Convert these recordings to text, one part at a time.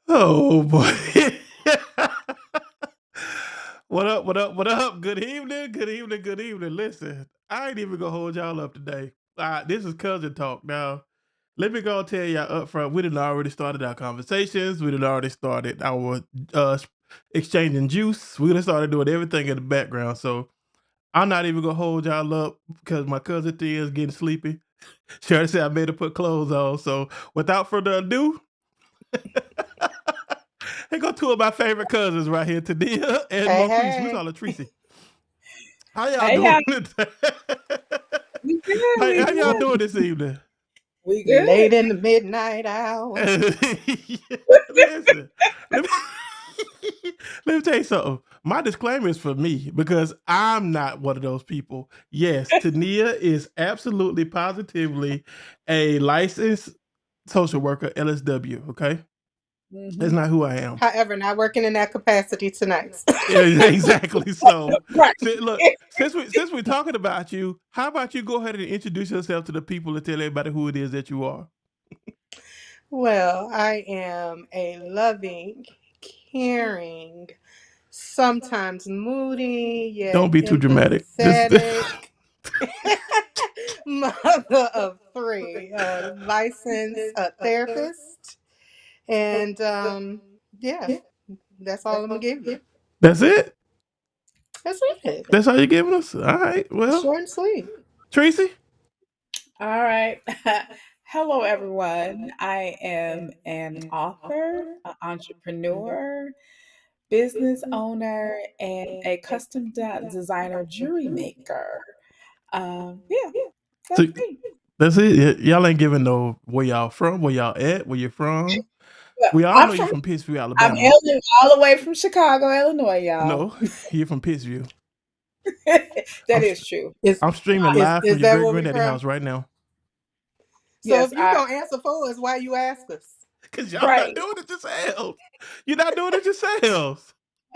Oh boy. What up? What up? What up? Good evening. Good evening. Good evening. Listen, I ain't even gonna hold y'all up today. This is cousin talk. Now, let me go tell y'all up front. We done already started our conversations. We done already started our uh exchanging juice. We done started doing everything in the background. So I'm not even gonna hold y'all up because my cousin Thea is getting sleepy. She already said I made her put clothes on. So without further ado, here go two of my favorite cousins right here, Tennia and Hey, Marquise. We hey. call her Tracy. How y'all Hey, doing how today? we good? how, We how y'all good. doing this evening? We good. Late in the midnight hour. Listen, let me, let me tell you something. My disclaimer is for me because I'm not one of those people. Yes, Tania is absolutely positively a licensed social worker, LSW. Okay, that's Hmm. not who I am. However, not working in that capacity tonight. Yeah, exactly. So, Right. look, since we're talking about you, how about you go ahead and introduce yourself to the people and tell everybody who it is that you are? Well, I am a loving, caring, sometimes moody, Don't yet be too dramatic. Just empathetic mother of three, a licensed therapist. And yeah, that's all I'm going to give you. that's it. That's it. That's all you're giving us. All right. Well, Short and sweet. Tracy. All right. Hello, everyone. I am an author, an entrepreneur, business owner, and a custom designer jewelry maker. Yeah, So that's me. that's it. Y'all ain't giving no where y'all from, where y'all at, where you from. Well, We all I'm know you from from Pittsville, I'm Alabama. all the way from Chicago, Illinois, y'all. No, you're from Pittsville. That I'm is true. Is, I'm streaming Uh, live from is your that great where we granddaddy from? house right now. So yes, if you I gonna answer for us, why you ask us? Cause y'all not right. doing it yourselves. You're not doing it yourselves.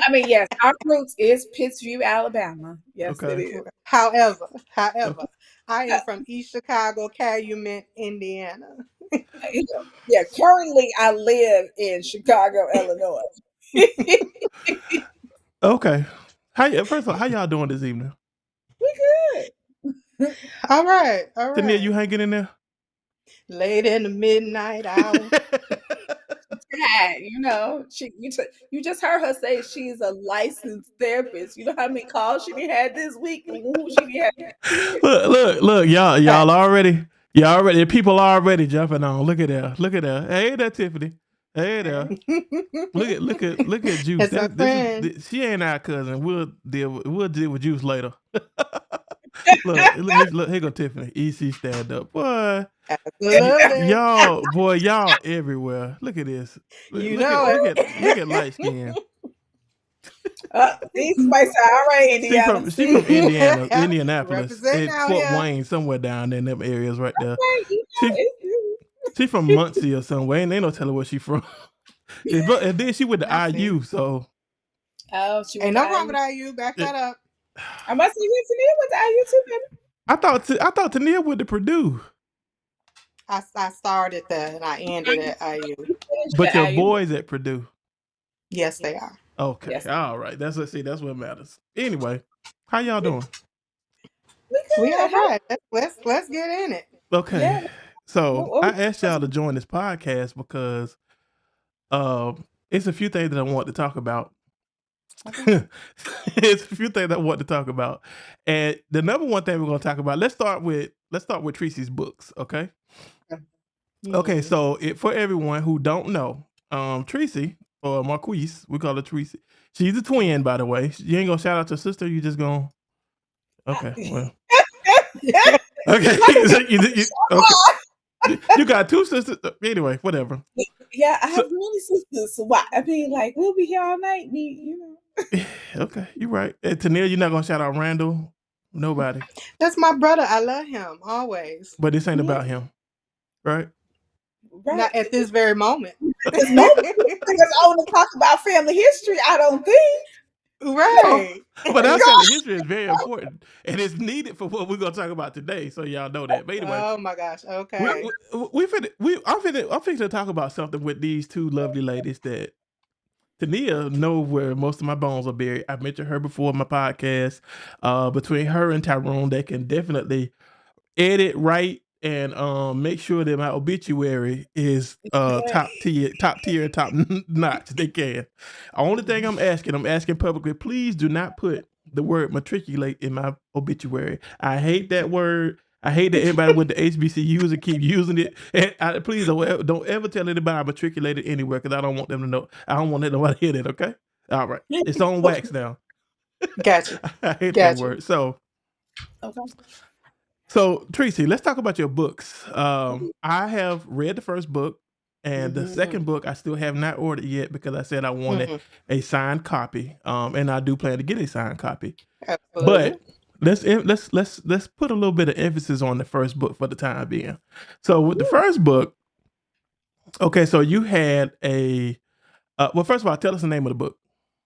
I mean, yes, our roots is Pittsview, Alabama. Yes, it Okay. is. However, Okay. I Uh, am from East Chicago, Calumet, Indiana. yeah, currently I live in Chicago, Illinois. We Okay. First of all, how y'all doing this evening? good. All Tania, you right. hanging in there? Late in the midnight hour. Yeah, you just heard her say she's a licensed therapist. You know how many calls she done had this week and who she done had with? look, y'all, Fact. the people already jumping on. Look at there, look at there. Hey, there, Tiffany. Hey, there. Look at Juice. That's my That this is friend. she ain't our cousin. We'll deal with Juice later. look, here go Tiffany. EC stand up, boy. Absolutely. Y'all everywhere. Look at this. You Look at know look at look at light skin. it. See, somebody said, all right, Indiana. She from See, Indiana, Indianapolis, Representing and out Fort here. Wayne, somewhere down there in them areas right there. right, She she from Muncie or somewhere. Ain't no telling where she from. And then she went to That's it. IU, so oh, she went Ain't to no wrong IU. with IU. Back it, that up. I must say, Antonia went to IU too, baby. I thought Tania went to Purdue, I started there and I ended at IU. You finished but your at IU. boys at Purdue. Yes, they are. Okay, Yes. all right. That's what matters. Anyway, how y'all doing? We We all good. How? right. Let's get in it. Okay, Yeah. so What I we asked y'all to join this podcast because it's a few things that I want to talk about. okay. It's a few things I want to talk about, and the number one thing we're going to talk about. Let's start with Tracy's books. Okay. Okay. Hmm. So for everyone who don't know, Tracy or Marquise, we call her Tracy. She's a twin, by the way. You ain't gonna shout out your sister. You just gonna. Okay. Well. Okay. How did Okay. You got two sisters. Anyway, whatever. yeah, I So have many sisters. So why? I mean, like, we'll be here all night. okay, you're right. And Tennille, you're not gonna shout out Randall. Nobody. That's my brother. I love him always. But this ain't Yeah, about him, right? right. Not at this very moment. Because nobody is on to talk about family history, I don't think. So, Right. but I'm saying the history is very important and it's needed for what we're gonna talk about today. So y'all know that. But anyway, Oh my gosh. we Okay. I'm finna talk about something with these two lovely ladies that Tennia know where most of my bones are buried. I've mentioned her before in my podcast. Between her and Tyrone, they can definitely edit right and make sure that my obituary is top tier, top notch. They can. Only thing I'm asking publicly, please do not put the word matriculate in my obituary. I hate that word. I hate that anybody with the HBCUs and keep using it. And please don't ever tell anybody I matriculated anywhere because I don't want them to know. I don't want nobody to hear that. Okay. All right. It's on Okay. wax now. Gotcha. I hate that Gotcha. word. So Okay. Tracy, let's talk about your books. I have read the first book, and the Mm-hmm. second book I still have not ordered yet because I said I wanted Mm-hmm. a signed copy. And I do plan to get a signed copy. Absolutely. But let's put a little bit of emphasis on the first book for the time being. So with the Ooh, first book, okay, so you had a well, first of all, tell us the name of the book.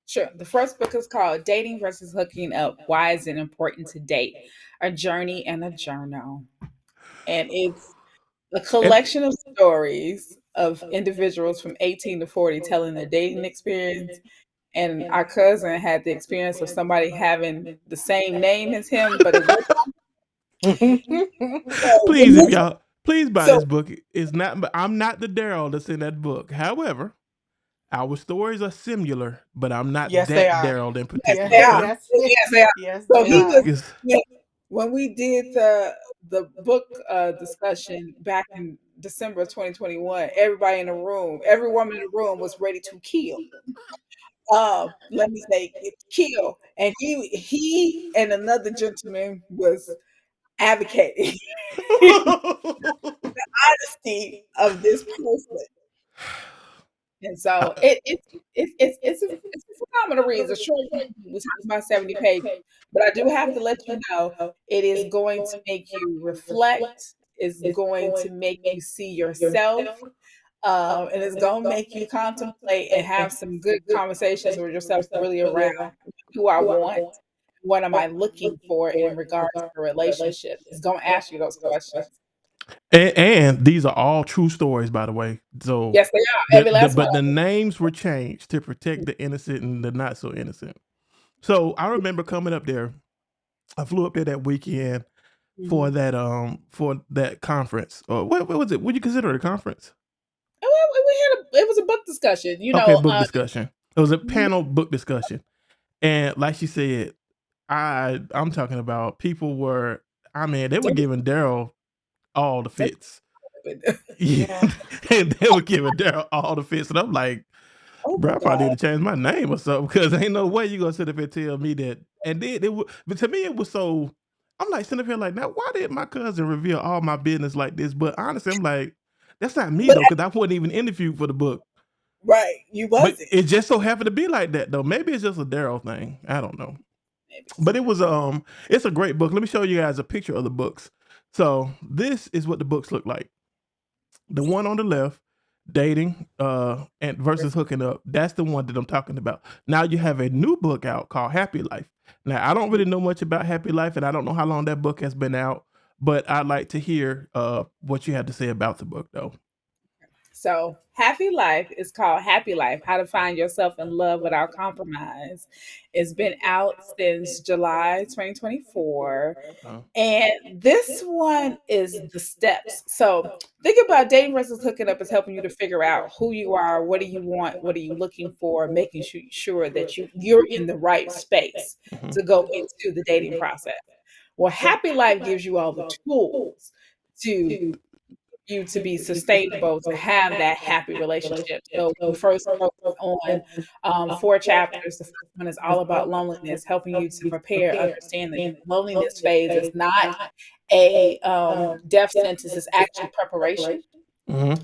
sure. The first book is called Dating versus Hooking Up. Why is it important to date? A journey and a journal. And it's a And collection of stories of individuals from 18 to 40 telling their dating experience. And our cousin had the experience of somebody having the same name as him, but it wasn't. So when please, if this, y'all please buy so this book. It's not I'm not the Daryl that's in that book. However, our stories are similar, but I'm not Yes, they that are. Daryl in yes, particular. they are. Okay. Yes. Yes, they are. Yes, So they he are. was It's- when we did the book discussion back in December of 2021. Everybody in the room, every woman in the room was ready to kill. Let me say kill, and he and another gentleman was advocating honesty of this person. And so I- it's a phenomenal read. It's a short read. We talked about 70 pages, but I do have to let you know it is going to make you reflect. It's going to make you see yourself, and it's going to make you contemplate and have some good conversations with yourself, really around who I want, what am I looking for in regards to a relationship. It's going to ask you those questions. and these are all true stories, by the way. So Yes, they are. Every last one but of the names were changed to protect the innocent and the not so innocent. So I remember coming up there. I flew up there that weekend them. for that conference. Or what was it? Would you consider it a conference? It was a book discussion, Okay, book discussion. It was a mhm, panel book discussion. And like she said, I'm talking about people were I mean, they were they giving Daryl all the they fits. Yeah. Yeah. And they were giving Daryl all the fits. And I'm like, oh bro, my I god. probably need to change my name or something because ain't no way you gonna sit up and tell me that. And then it was, but to me, it was so. I'm like sitting up here like, now why did my cousin reveal all my business like this? But honestly, I'm like, that's not me But though, because I wasn't even interviewed for the book. right, you But wasn't. it just so happened to be like that though. Maybe it's just a Daryl thing. I don't know. Maybe But so. it was it's a great book. Let me show you guys a picture of the books. So this is what the books look like. The one on the left, dating and versus hooking up, that's the one that I'm talking about. Now you have a new book out called Happy Life. Now I don't really know much about Happy Life and I don't know how long that book has been out, but I'd like to hear what you have to say about the book though. So, Happy Life is called Happy Life: How to Find Yourself in Love Without Compromise. It's been out since July 2024. Uh, And this one is the steps. So think about dating versus hooking up is helping you to figure out who you are, what do you want, what are you looking for, making sure that you're in the right space mhm. to go into the dating process. Well, Happy Life gives you all the tools to you to be sustainable, to have that happy relationship. So we first focus on 4 chapters. The first one is all about loneliness, helping you to prepare, understand that loneliness phase is not a death sentence; it's actually preparation. Mhm.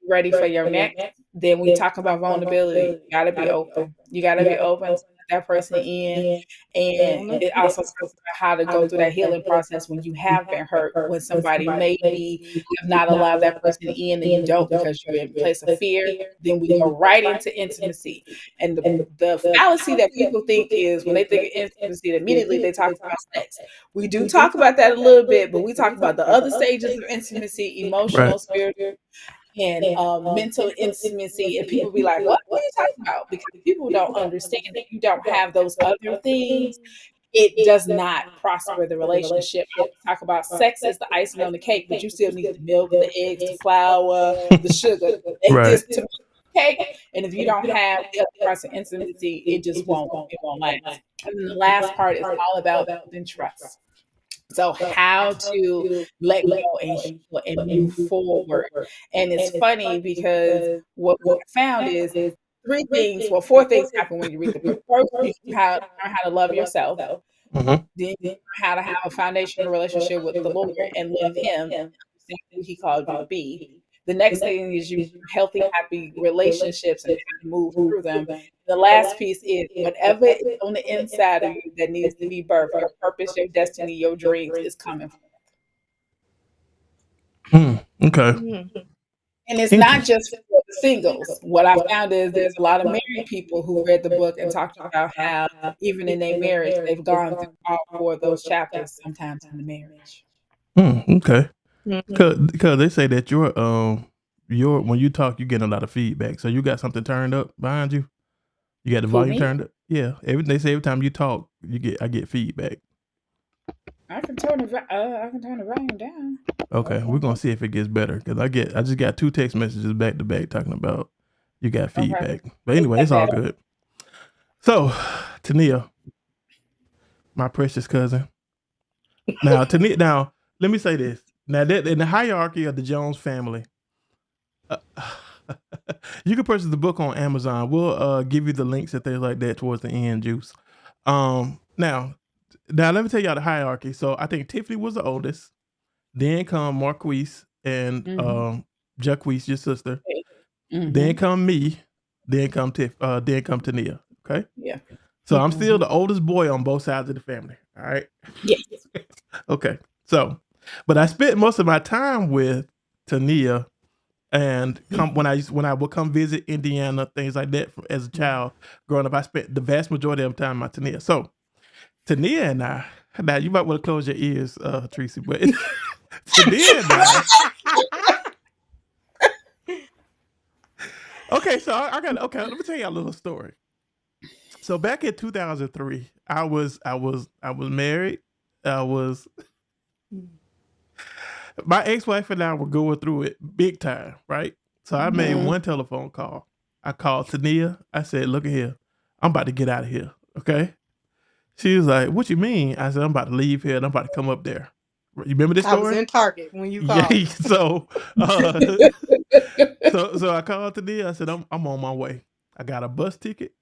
Ready for your next. Then we talk about vulnerability. You got to be open. You got to be open to that person in. And Mhm. it also talks about how to go through that healing process when you have been hurt, when somebody maybe have not allowed that person in and you don't because you're in place of fear. Then we go right into intimacy. And the fallacy that people think is when they think of intimacy, immediately they talk about sex. We do talk about that a little bit, but we talk about the other stages of intimacy, Right. emotional, spiritual, and mental intimacy. And people be like, what are you talking about? Because people don't understand that you don't have those other things, it does not prosper the relationship. I always talk about sex is the icing on the cake, but you still need the milk, the eggs, the flour, the sugar. They Right. just to make the cake. And if you don't have the other parts of intimacy, it won't last. And then the last part is all about building trust. So how to let go and heal and move forward. And it's funny because what I found is four things happen when you read the book. First, you learn how to love yourself. Mhm. Then you learn how to have a foundational relationship with the Lord and love Him and understand who He called you to be. The next thing is you healthy, happy relationships and how to move through them. The last piece is whatever is on the inside of you that needs to be birthed, your purpose, your destiny, your dreams is coming. Okay. Mhm. And it's not Interesting. just for the singles. What I found is there's a lot of married people who read the book and talked about how even in their marriage, they've gone through all four of those chapters sometimes in the marriage. Okay. Mhm. Because they say that your when you talk, you get a lot of feedback. So you got something turned up behind you. You got the Who, volume me? turned up. Yeah. They say every time you talk, I get feedback. I can turn the volume down. Okay, we're gonna see if it gets better because I just got two text messages back to back talking about you got Okay. feedback. But Is anyway, that it's all better? good. So, Tania, my precious cousin. Now, Tania, now let me say this. Now that in the hierarchy of the Jones family, uh, you can purchase the book on Amazon. We'll give you the links and things like that towards the end, Juice. Now, let me tell y'all the hierarchy. So I think Tiffany was the oldest. Then come Marquise and Mhm. Jaquise, your sister. Then Mhm. come me. Then come Tania. Okay. Yeah. So I'm still Mhm. the oldest boy on both sides of the family. All right. Yes. Okay. So, but I spent most of my time with Tania and when I would come visit Indiana, things like that as a child growing up, I spent the vast majority of time with Tania. So Tania and I, now you might want to close your ears, Tracy, but Tania and I. Okay, so I got okay. Let me tell you a little story. So back in 2003, I was married. I was My ex-wife and I were going through it big time, right? So I made Mhm. one telephone call. I called Tania. I said, "Look at here, I'm about to get out of here." Okay. She was like, "What you mean?" I said, "I'm about to leave here and I'm about to come up there." You remember this I was story? in Target when you Yeah. called. Uh, so I called Tania. I said, I'm on my way. I got a bus ticket.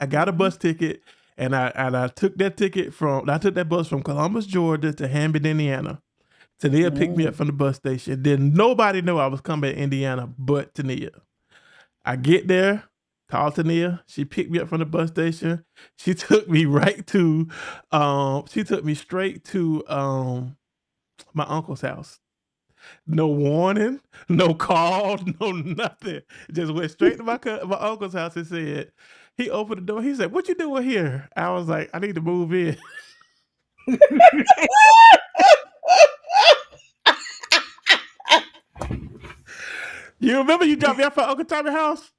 I got a Mhm. bus ticket, and I took that bus from Columbus, Georgia, to Hammond, Indiana. Tania picked me up Mhm. from the bus station. Didn't nobody know I was coming to Indiana but Tania. I get there, call Tania. She picked me up from the bus station. She took me she took me straight to my uncle's house. No warning, no call, no nothing. Just went straight to my uncle's house and said, he opened the door. He said, "What you doing here?" I was like, "I need to move in." You remember you dropped me off at Uncle Tommy's house?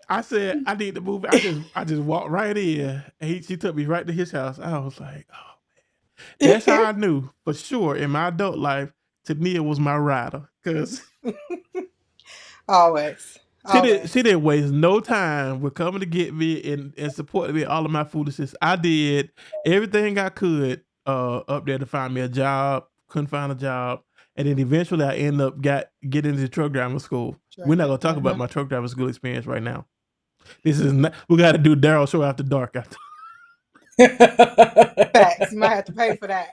I said, "I need to move in." I just walked right in. And she took me right to his house. I was like, oh. That's how I knew for sure in my adult life, Tania was my rider. Cause Always. she Always. didn't waste no time with coming to get me and supporting me in all of my foolishness. I did everything I could up there to find me a job. Couldn't find a job, and then eventually I ended up getting into truck driving school. We're not gonna talk about Mhm. my truck driving school experience right now. This is not, we got to do Daryl show after dark. After Facts. You might have to pay for that.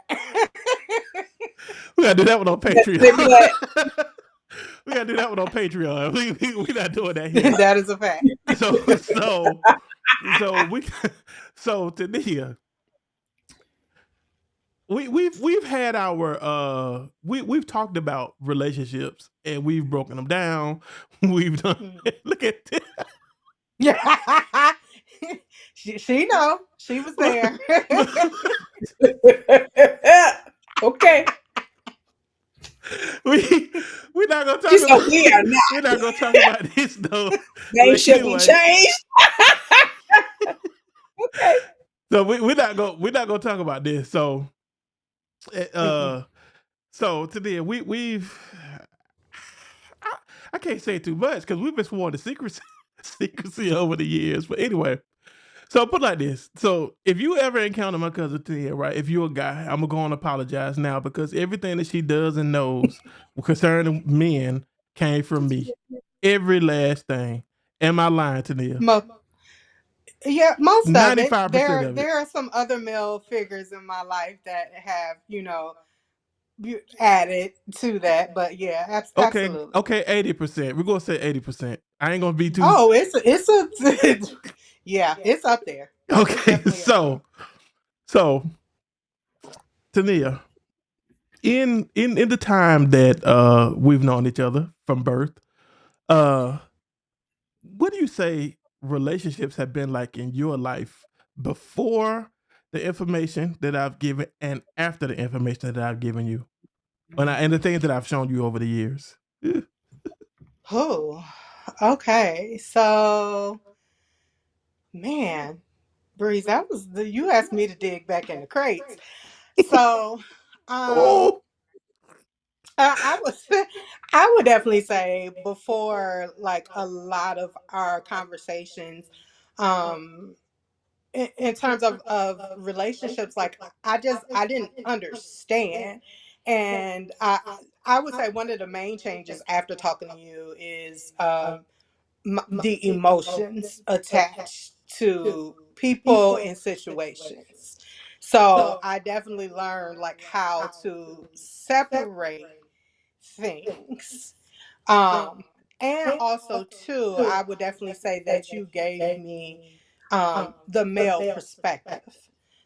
we got to do that one on Maybe that. Patreon. We got to do that one on Patreon. We not doing that here. That is a fact. So so we so Tania, we've had our we've talked about relationships and we've broken them down. We've done look at this. Yeah. She know. She was there. Okay. we we're not gonna She talk said, about we are we're not. not gonna talk about this though. Name But should be anyway, changed. Okay. so we're not gonna talk about this. So eh, Mm-mm. so today I, I can't say too much because we've been sworn to secrecy secrecy over the years. But anyway, so put it like this. So if you ever encounter my cousin Tia, right? If you're a guy, I'm gonna go and apologize now because everything that she does and knows concerning men came from me. Every last thing. Am I lying, Tania? Mo- yeah, most of it. 95% There of it. there are some other male figures in my life that have, added to that, but yeah, Okay, absolutely. okay, 80%. We're gonna say 80%. I ain't gonna be too Oh, it's a yeah, it's up there. It's okay. definitely up there. So Tania, in the time that we've known each other from birth, uh what do you say relationships have been like in your life before the information that I've given and after the information that I've given you? And the things that I've shown you over the years. Oh, okay. So, man, Breeze, that was you asked me to dig back in the crates. So, um, Oh. I was, I would definitely say before like a lot of our conversations, um, in terms of relationships, like I didn't understand, and I would say one of the main changes after talking to you is the emotions attached to people and situations. So I definitely learned like how to separate things. Um, and also too, I would definitely say that you gave me the male perspective.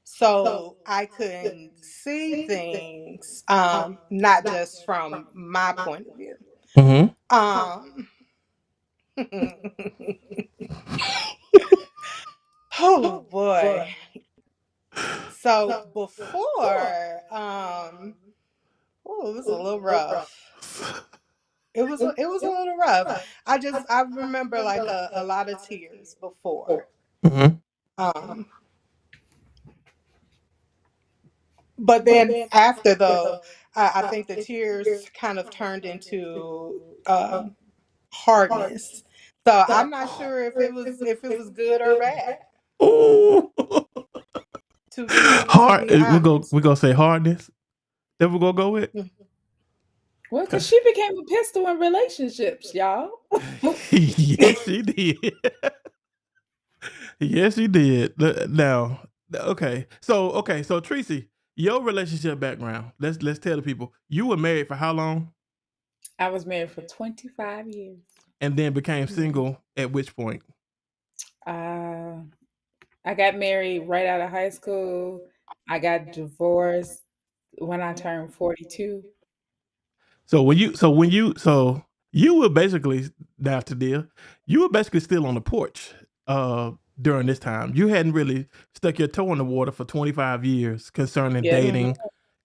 So I can see things not just from my point of view. Mm-hmm. Um, oh boy. So before, oh, it was a little rough. It was a little rough. I remember like a lot of tears before. Mm-hmm. Um, but then after though, I think the tears kind of turned into hardness. So I'm not sure if it was good or bad. Oh. To Hard. be honest. We're gonna say hardness. That we're gonna go with. Well, Okay. because she became a pistol in relationships, y'all. Yes, she did. Yes, she did. Now, okay, so Tracy, your relationship background. Let's tell the people. You were married for how long, I was married for 25 years. and then became Mhm. single at which point? Uh, I got married right out of high school. I got divorced when I turned 42. So you were basically now to deal. You were basically still on the porch uh during this time. You hadn't really stuck your toe in the water for 25 years concerning Yes. Mhm. dating,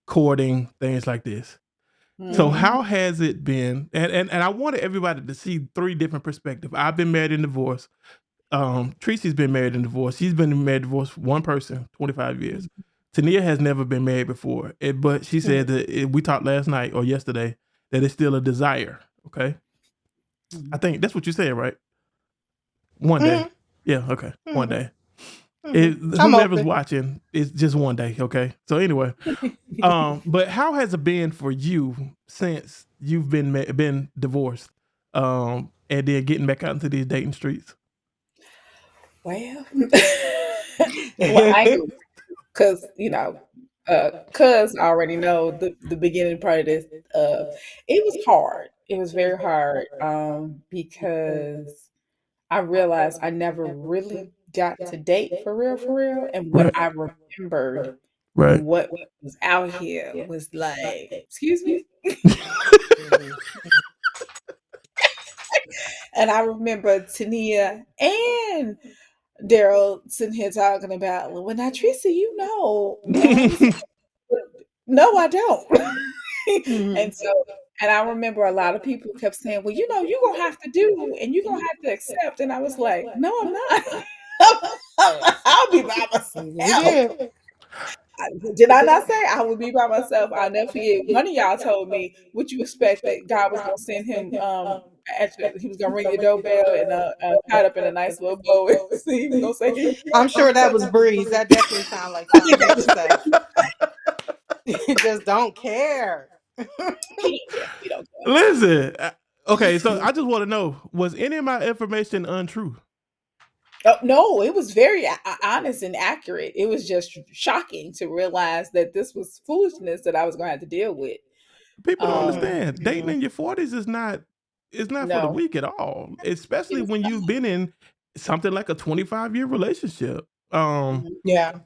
courting, things like this. So Hmm. Mhm. how has it been? And I wanted everybody to see three different perspectives. I've been married and divorced. Tracy's been married and divorced. She's been married and divorced one person, 25 years. Tania has never been married before, but she said Mhm. that we talked last night or yesterday that it's still a desire. Okay, I think that's what you said, right? One day, Mhm. yeah, okay, one Mhm. day. Mhm. I'm Whomever's open. watching, it's just one day. Okay, so anyway, but how has it been for you since you've been divorced, and then getting back out into these dating streets? Well, well, I ain't because cuz I already know the beginning part of this. It was hard. It was very hard because I realized I never really got to date for real, and what Right. I remembered Right. what was out here was like, "Excuse me?" Mhm. And I remember Tania and Daryl sitting here talking about, "Well, now, Teresa, you know," and I was like, "No, I don't." And Mhm. so and I remember a lot of people kept saying, "Well, you know, you're gonna have to do and you're gonna have to accept." And I was like, "No, I'm not. I'll be by We myself." did. Did I not say I would be by myself? I'll never forget. One of y'all told me, "Would you expect that God was gonna send him he was gonna ring your doorbell and tied up in a nice little bow and he was gonna say, 'Here you I'm go.'" sure that was Breeze. That definitely sounds like I something think he that would was say. Just don't care. he don't care. He don't care. Listen. Okay, so I just want to know: was any of my information untrue? Oh, no, it was very honest and accurate. It was just shocking to realize that this was foolishness that I was going to have to deal with. People don't Um, Mhm. understand. Dating Mhm. in your 40s is not for the no, weak at all, it especially is when not. you've been in something like a 25-year relationship. Mhm. Yeah.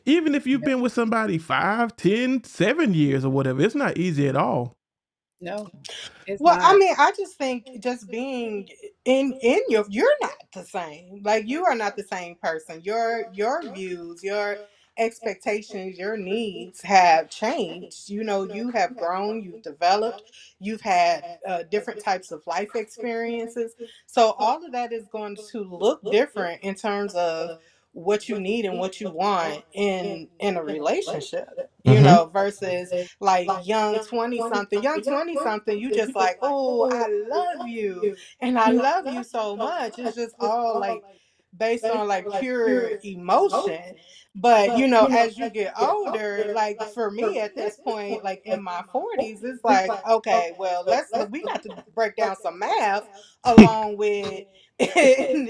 Even if you've been with somebody 5, 10, 7 years or whatever, it's not easy at all. No, it's Well, I not. mean, I just think just being in you're not the same. Like you are not the same person. Your views, your expectations, your needs have changed. You know, you have grown, you've developed, you've had different types of life experiences. So all of that is going to look different in terms of what you need and what you want in a relationship. You Mhm. know, versus like young 20 something, you just like, oh, I love you. And I love you so much. It's just all like based on like pure emotion. But you know, as you get older, like for me at this point, like in my 40s, it's like, okay, well, we got to break down some math along with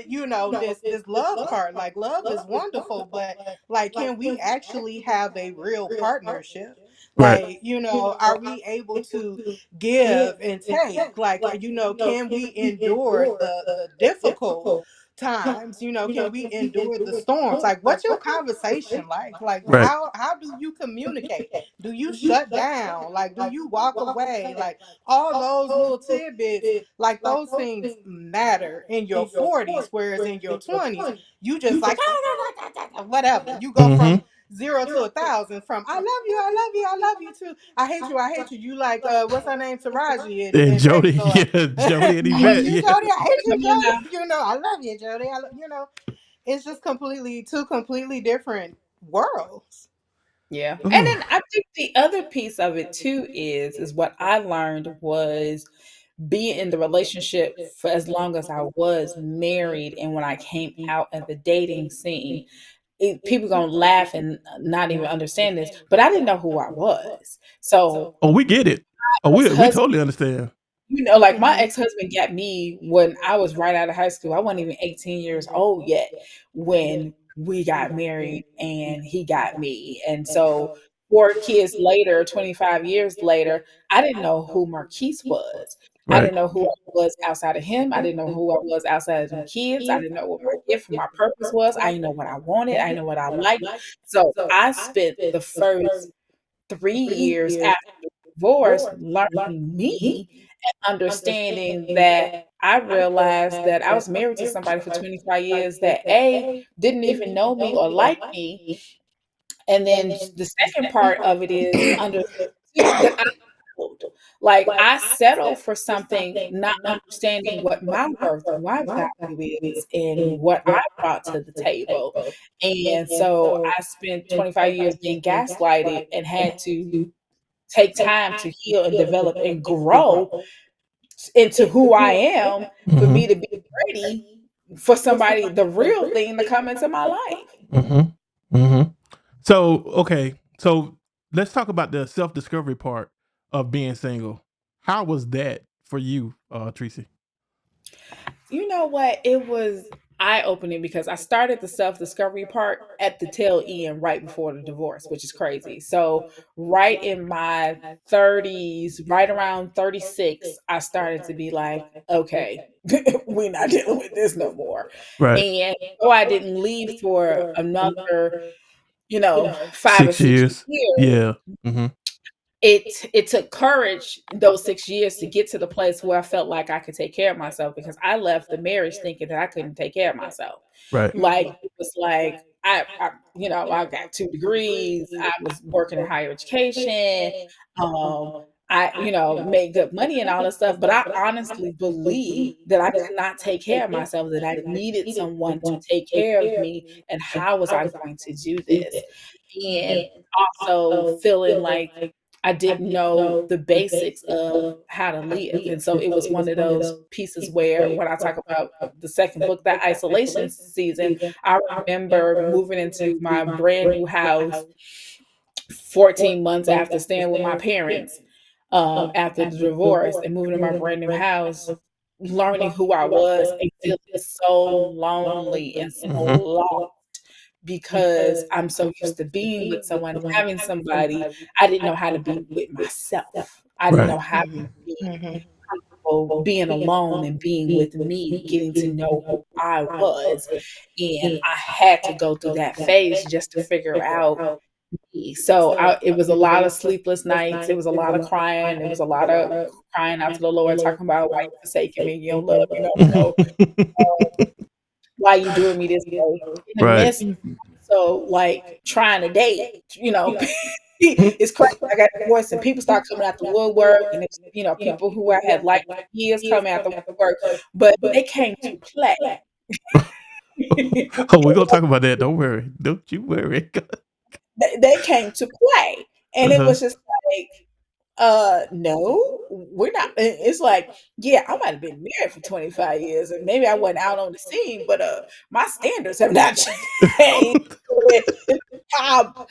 you know this love part. Like love is wonderful, but like can we actually have a real partnership? Right. Like, you know, are we able to give and take? Like, you know, can we endure the difficult times? You know, can we endure the storms? Like, what's your conversation like? Like, Right. how do you communicate? Do you shut down? Like, do you walk away? Like, all those little tidbits, like those things matter in your 40s, whereas in your 20s, you just like whatever. You go from Mhm. 0 to 1,000 from I love you, I love you, I love you too. I hate you, I hate you. You like what's her name? Taraji And and Baby Jody, Boy. yeah, Jody and I hate Yvette, you, yeah. Jody. I hate you, Come on now. Jody. You know, I love you, Jody. You know, it's just completely two completely different worlds. Yeah. And Ooh. then I think the other piece of it too is what I learned was being in the relationship for as long as I was married and when I came out of the dating scene. People gonna laugh and not even understand this, but I didn't know who I was. So Oh, we get it. Oh, we ex-husband, totally understand. like my ex-husband got me when I was right out of high school. I wasn't even 18 years old yet when we got married and he got me. And so 4 kids later, 25 years later, I didn't know who Marquise was. I Right. didn't know who I was outside of him. I didn't know who I was outside of them kids. I didn't know what my gift and my purpose was. I didn't know what I wanted. I didn't know what I liked. So I spent the first 3 years after divorce learning me and understanding that I realized that I was married to somebody for 25 years that A didn't even know me or like me. And then the second part of it is under too that I settled. Like I settled for something not understanding what my worth, my value is and what I brought to the table. And so I spent 25 years being gaslighted and had to take time to heal and develop and grow into who I am for me Mhm. to be ready for somebody, the real thing to come into my life. Mhm. Mhm. So, okay. So, let's talk about the self-discovery part of being single. How was that for you, Tracy? You know what? It was eye opening because I started the self discovery part at the tail end right before the divorce, which is crazy. So, right in my 30s, right around 36, I started to be like, okay, we're not dealing with this no more. Right. And though I didn't leave for another, 5 or 6 6 years. years, Yeah. Mhm. it took courage in those 6 years to get to the place where I felt like I could take care of myself because I left the marriage thinking that I couldn't take care of myself. Right. Like it was like I got 2 degrees. I was working in higher education. Um, I made good money and all this stuff, but I honestly believed that I could not take care of myself. That I needed someone to take care of me, and how was I going to do this? And also feeling like I didn't know the basics of how to live. And so it was one of those pieces where when I talk about the second book, that isolation season, I remember moving into my brand new house 14 months after staying with my parents after the divorce and moving to my brand new house, learning who I was and feeling so lonely and so Mhm. lost because I'm so used to being with someone, having somebody. I didn't know how to be with myself. I didn't Right. know how to Mhm. be Mhm. comfortable being alone and being with me, getting to know who I was. And I had to go through that phase just to figure out me. So it was a lot of sleepless nights. It was a lot of crying. It was a lot of crying out to the Lord, talking about why you forsaking me. You don't love me no more. Why you doing me this way? In the Right. midst, so like trying to date, it's crazy. I got divorced and people start coming out the woodwork, and it's people who I had liked for years coming out the woodwork, but they came to play. Oh, we're gonna talk about that. Don't worry. Don't you worry. They came to play, and it Uh-huh. was just like, no, we're not. It's like, yeah, I might have been married for 25 years, and maybe I wasn't out on the scene, but my standards have not changed.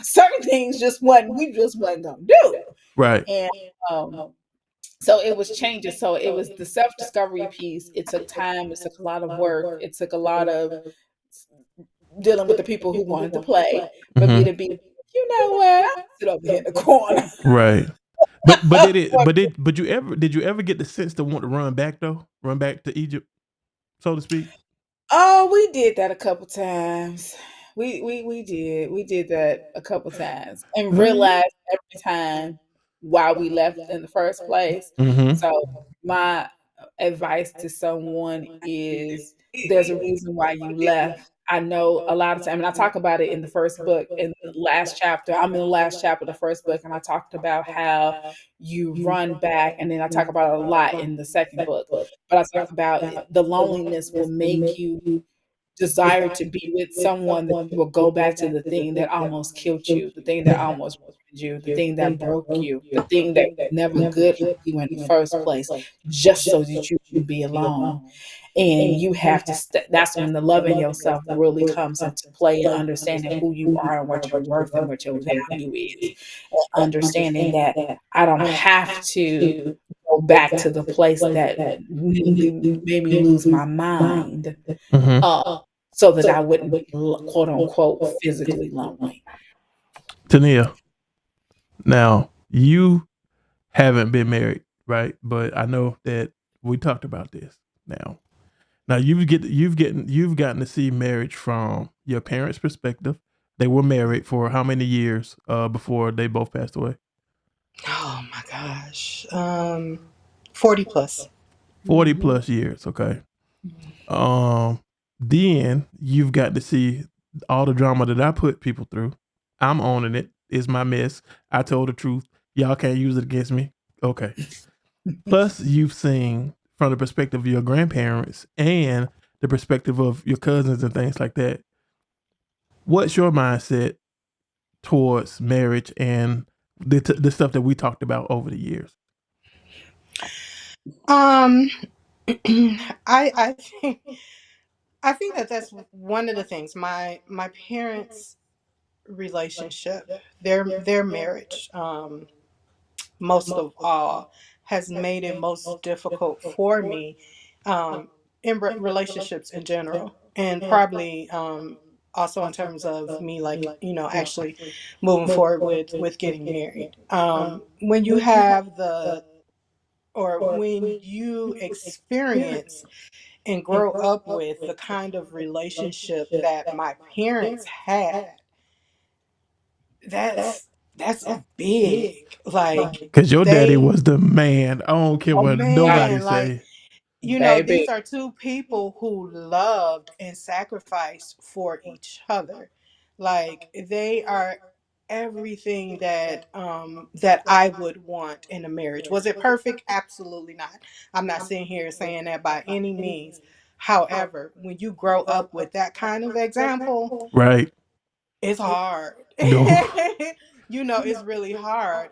Certain things we just wasn't gonna do, Right. and um so it was changes. So it was the self-discovery piece. It took time, it took a lot of work, it took a lot of dealing with the people who wanted to play for me Mhm. to be, you know what, I sit over here in the corner. Right. But did you ever get the sense to want to run back though? Run back to Egypt, so to speak? Oh, we did that a couple times. We did. We did that a couple times and Right. realized every time why we left in the first place. Mhm. So my advice to someone is there's a reason why you left. I know a lot of time, and I talk about it in the first book, in the last chapter. I'm in the last chapter of the first book, and I talked about how you run back, and then I talk about it a lot in the second book. But I talk about the loneliness will make you desire to be with someone that you will go back to the thing that almost killed you, the thing that almost ruined you, the thing that broke you, the thing that was never good for you in the first place, just so that you can be alone. And you have to, that's when the loving yourself really comes into play and understanding who you are and what your worth and what your value is. And understanding that I don't have to go back to the place that nearly made me lose my mind, Mhm. uh, so that I wouldn't be quote unquote physically lonely. Tania, now you haven't been married, right? But I know that we talked about this. Now you've gotten to see marriage from your parents' perspective. They were married for how many years before they both passed away? Oh my gosh. 40 plus. 40 Mhm. plus years, okay. Um, then you've got to see all the drama that I put people through. I'm owning it. It's my mess. I told the truth. Y'all can't use it against me. Okay. Plus, you've seen from the perspective of your grandparents and the perspective of your cousins and things like that. What's your mindset towards marriage and the stuff that we talked about over the years? Um, I think that that's one of the things. My parents' relationship, their marriage, most of all, has made it most difficult for me, in relationships in general. and probably also in terms of me, like, actually moving forward with getting married. When you have or when you experience and grow up with the kind of relationship that my parents had, that's that's big. Like, Cause your daddy they, was the man. I don't care Oh what my nobody man, like, say. these baby. are two people who loved and sacrificed for each other. Like, they are everything that I would want in a marriage. Was it perfect? Absolutely not. I'm not sitting here saying that by any means. However, when you grow up with that kind of example, Right. it's hard. No. It's really hard.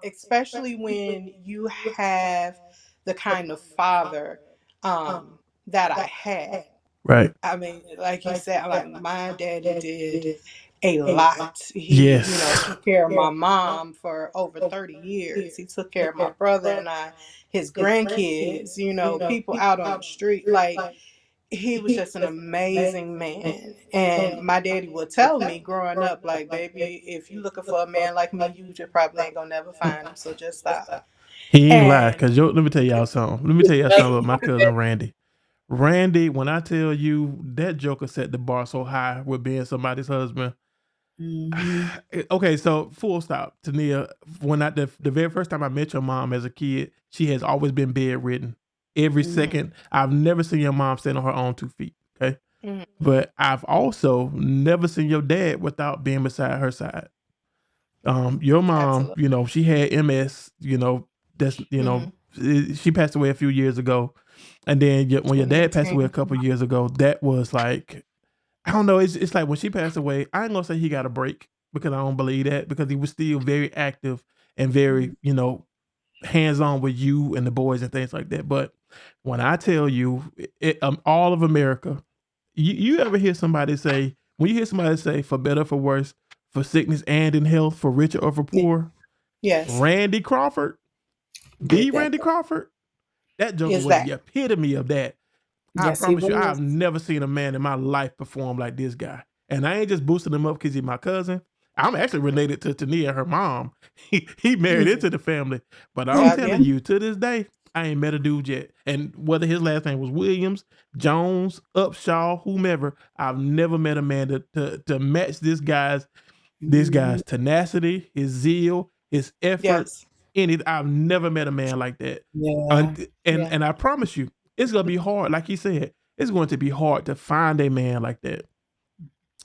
Especially when you have the kind of father that I had. Right. I mean, like you said, like, my daddy did a lot. He, Yes. took care of my mom for over 30 years. He took care of my brother and I, his grandkids, people out on the street. Like, he was just an amazing man. And my daddy would tell me growing up, like, baby, if you looking for a man like me, you just probably ain't gonna never find him. So just stop. He ain't lie. And Cause let me tell y'all something. Let me tell y'all something about my cousin Randy. Randy, when I tell you that Joker set the bar so high with being somebody's husband. Mm-hmm. Okay, so full stop, Tania. When the very first time I met your mom as a kid, she has always been bedridden. Every Mm-hmm. second, I've never seen your mom stand on her own 2 feet. Okay, mhm, but I've also never seen your dad without being beside her side. Your mom, absolutely. she had MS. That's Hmm. she passed away a few years ago, and then when your dad passed away a 2018. couple years ago, that was like, I don't know. It's like when she passed away, I ain't gonna say he got a break because I don't believe that, because he was still very active and very, hands on with you and the boys and things like that. But when I tell you, all of America, you ever hear somebody say, when you hear somebody say, for better, for worse, for sickness and in health, for richer or for poor, Yes. Randy Crawford, the Did that. Randy Crawford, that Joker Is was that. the epitome of that. I Yes, he promise you, I've was. never seen a man in my life perform like this guy. And I ain't just boosting him up because he's my cousin. I'm actually related to Tania, her mom. He married Mm. into the family. But I'm Yeah, yeah. telling you, to this day, I ain't met a dude yet. And whether his last name was Williams, Jones, Upshaw, whomever, I've never met a man to match this guy's Mhm. tenacity, his zeal, his effort. Yes. I've never met a man like that. Yeah. And I promise you, it's gonna be hard. Like he said, it's going to be hard to find a man like that.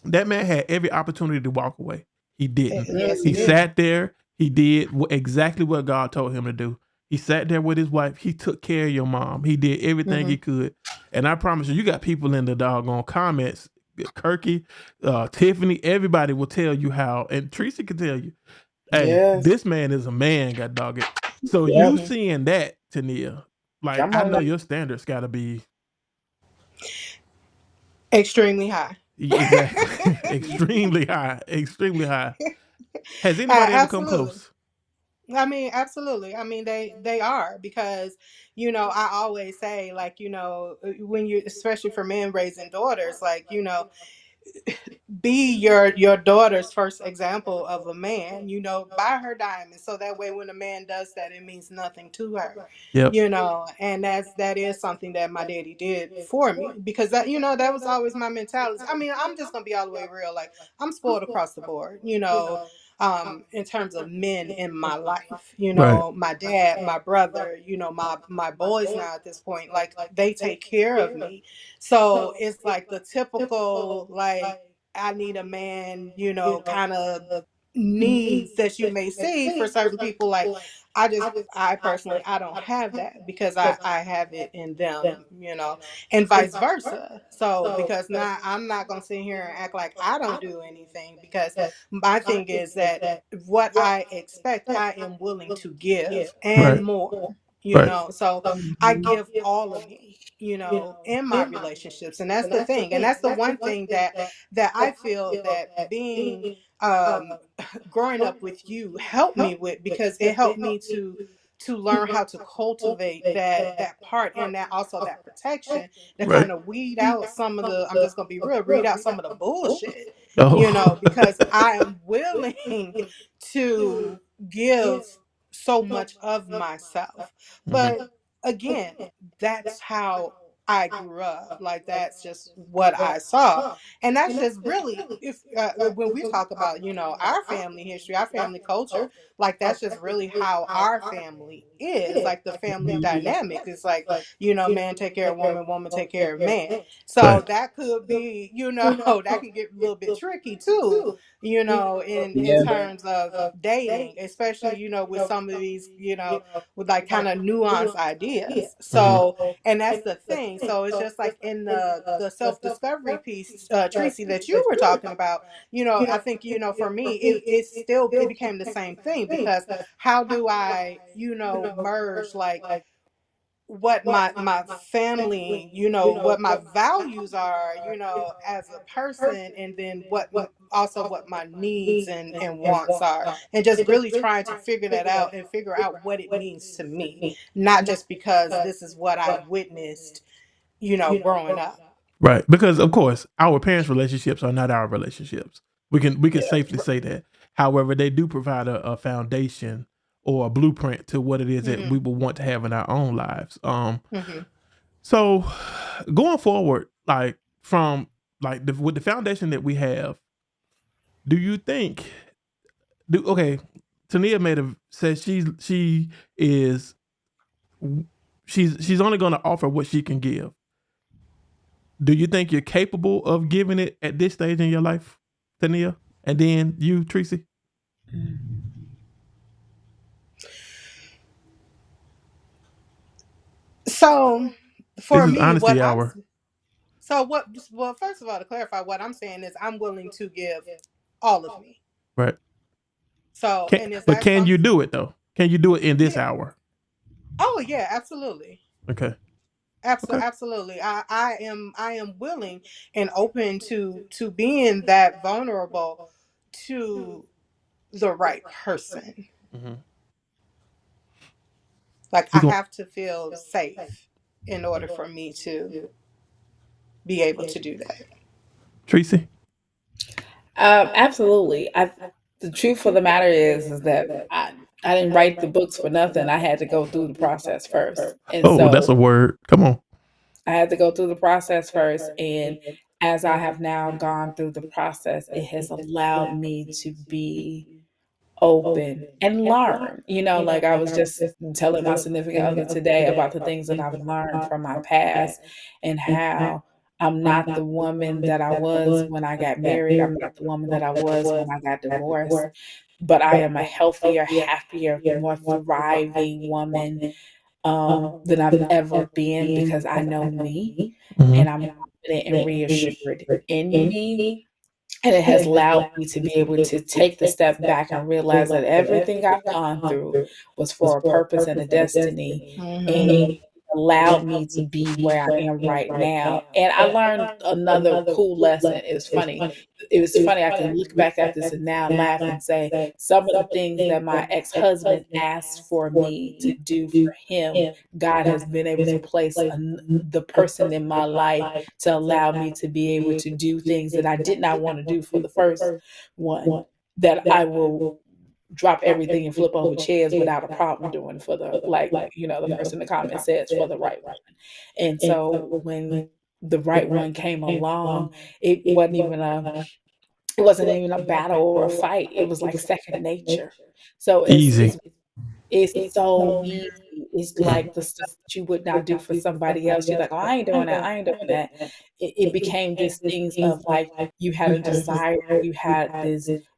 That man had every opportunity to walk away. He didn't. Yes, he He did. sat there. He did exactly what God told him to do. He sat there with his wife. He took care of your mom. He did everything Hmm. he could. And I promise you, you got people in the doggone comments, Kirky, Tiffany, everybody will tell you how, and Tracy can tell you, hey, Yes. this man is a man, god dog it. So Yep. you Hmm. seeing that, Tania, like, Come I on know now. your standards gotta be Extremely high. exactly extremely high, extremely high. Has anybody ever come Absolutely. close? I mean, absolutely. I mean, they are, because I always say, like, when you, especially for men raising daughters, like, be your daughter's first example of a man. Buy her diamonds, so that way when a man does that, it means nothing to her. Yep. And that is something that my daddy did for me, because that was always my mentality. I mean, I'm just gonna be all the way real. Like, I'm spoiled across the board, in terms of men in my life. Right. My dad, my brother, my boys now at this point, like, they take care of me. So it's like the typical, like, I need a man, kind of needs that you may see for certain people. Like, I personally, I don't have that, because I have it in them, and vice versa. So, because now I'm not going to sit here and act like I don't do anything, because my thing is that what I expect, I am willing to give, and Right. more. Right. So I Mhm. give all of me, in my relationships. And that's the thing. And that's the one thing that I feel that being, growing up with you helped me with, because it helped me to to learn how to cultivate that part, and that also that protection to Right. kind of weed out some of the, I'm just gonna be real, weed out some of the bullshit, Oh. because I am willing to give so much of myself. Mhm. But again, that's how I grew up. Like that's just what I saw. And that's just really, if when we talk about, our family history, our family culture, like that's just really how our family is. Like the family dynamic is like, man take care of woman, woman take care of man. So Right. that could be, that could get a little bit tricky too, in Yeah. terms of dating, especially, with some of these, with like kind of nuanced ideas. Mhm. So, and that's the thing. So it's just like in the self-discovery piece, Tracy, that you were talking about, I think, for me, it became the same thing, because how do I, merge like what my family, what my values are, as a person, and then also what my needs and wants are, and just really trying to figure that out and figure out what it means to me, not just because this is what I witnessed, growing up. Right. Because of course, our parents' relationships are not our relationships. We can safely say that. However, they do provide a foundation or a blueprint to what it is that Hmm. we will want to have in our own lives. Hmm. So going forward, like from like with the foundation that we have, do you think do okay, Tania made a says she is she's only gonna offer what she can give. Do you think you're capable of giving it at this stage in your life, Tania? And then you, Tracy? So This for is me, honesty hour. so what, well, first of all, to clarify, what I'm saying is I'm willing to give all of me. Right. So, Can and is but that can you something? do it though? Can you do it in this Yeah. hour? Oh yeah, absolutely. Okay. Absolutely, Okay. absolutely. I am willing and open to being that vulnerable to the right person. Mhm. Like We I going have to feel safe in order for me to be able to do that. Tracy? Absolutely. The truth of the matter is that I didn't write the books for nothing. I had to go through the process first. And Oh, that's so a word. Come on. I had to go through the process first. And as I have now gone through the process, it has allowed me to be open and learn. Like I was just telling my significant other today about the things that I've learned from my past and how I'm not the woman that I was when I got married. I'm not the woman that I was when I got divorced, but I am a healthier, happier, more thriving woman than I've ever been because I know me Mhm. and I'm confident and reassured in me, and it has allowed me to be able to take the step back and realize that everything I've gone through was for a purpose and a destiny. And Hmm. allowed me to be where I am right now. And I learned another cool lesson. It was funny. It was funny. I can look back at this and now laugh and say some of the things that my ex-husband asked for me to do for him, God has been able to place the person in my life to allow me to be able to do things that I did not want to do for the first one, that I will drop everything and flip over chairs without a problem doing for the, like, the person in the comment says, for the right one. And so when the right one came along, it wasn't even a battle or a fight. It was like second nature. So Easy. it's so easy. It's like the stuff that you would not do for somebody else. You're like, "Oh, I ain't doing that. I ain't doing that." It became this things of like you had a desire, you had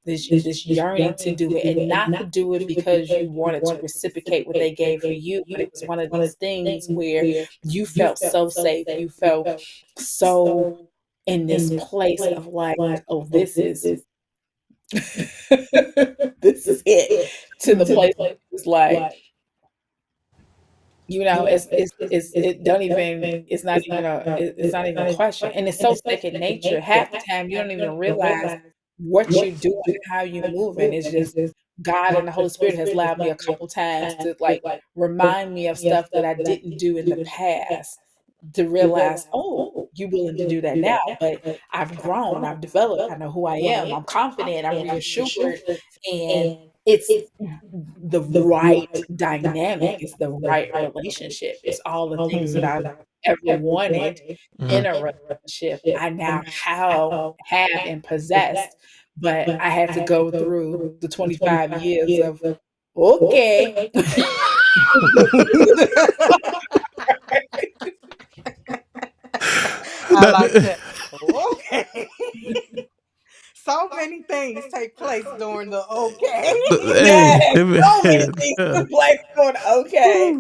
this yearning to do it, and not to do it because you wanted to reciprocate what they gave for you, but it was one of these things where you felt so safe, you felt so in this place of like, "Oh, this is this is it," to the place Hmm. it's like, it don't even it's not even a question, and it's so second nature. Half the time, you don't even realize what you're doing and how you're moving. It's just God and the Holy Spirit has allowed me a couple times to like remind me of stuff that I didn't do in the past to realize, oh, you willing to do that now, but I've grown, I've developed, I know who I am, I'm confident, I'm reassured, and it's the right dynamic, it's the right relationship, it's all the things that I've ever wanted in a relationship I now have and possessed, but I had to go through the 25 years of, okay. I That- like that. Okay. So many things take place during the okay. hey, Yes, so many man. things took place going, okay.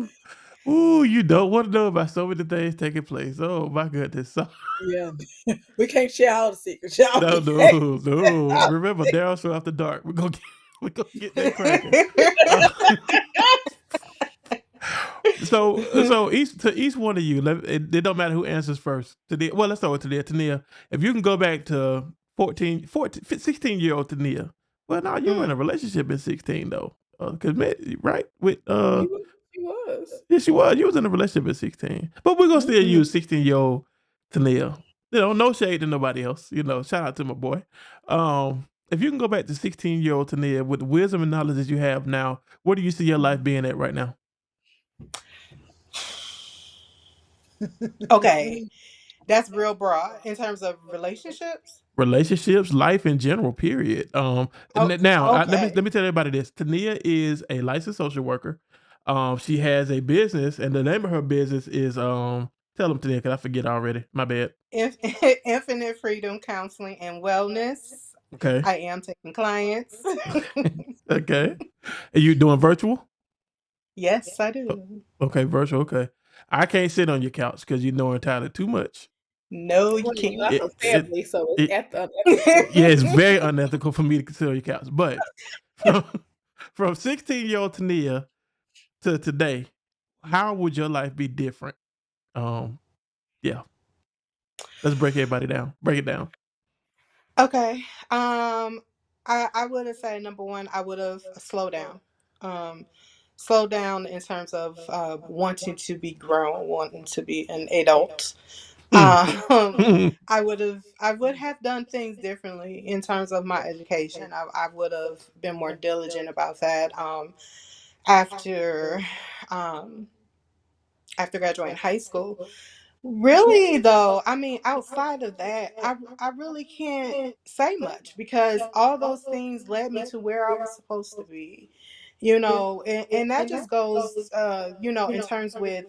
Ooh, ooh, you don't want to know about so many things taking place. Oh my goodness. So, Yeah. We can't share all the secrets, y'all. no, We can't no, share no. all Remember, the Daryl show after dark. We're gonna get that cracking. Uh, so each one of you, it don't matter who answers first. Today, well, let's start with today. Tania, if you can go back to 16-year-old Tania. Well, no, you were in a Mm, relationship at 16 though, because right with She was. yeah, she was. You was in a relationship at 16. But we're gonna still Mhm. use 16-year-old Tania. No shade to nobody else. Shout out to my boy. If you can go back to 16-year-old Tania with the wisdom and knowledge that you have now, where do you see your life being at right now? okay. That's real broad in terms of relationships. Relationships, life in general, period. Oh, Now let me okay. tell everybody this. Tania is a licensed social worker. She has a business, and the name of her business is tell them Tania, because I forget already. My bad. Inf- Infinite Freedom Counseling and Wellness. Okay. I am taking clients. Okay. Are you doing virtual? Yes, I O- do. Okay, virtual. Okay. I can't sit on your couch because you know entirely too much. No, you Well, you are can't. her It it family, so it's it unethical. yeah, it's very unethical for me to sit on your couch. But from from 16-year-old Tania to today, how would your life be different? Um, yeah, let's break everybody down. Break it down. Okay. I would have said number one, I would have slowed down. Um, slow down in terms of wanting to be grown, wanting to be an adult. Mm. Um, I would have done things differently in terms of my education. I would have been more diligent about that. After um, after graduating high school. Really though, I mean, outside of that, I really can't say much because all those things led me to where I was supposed to be. And that just goes in terms with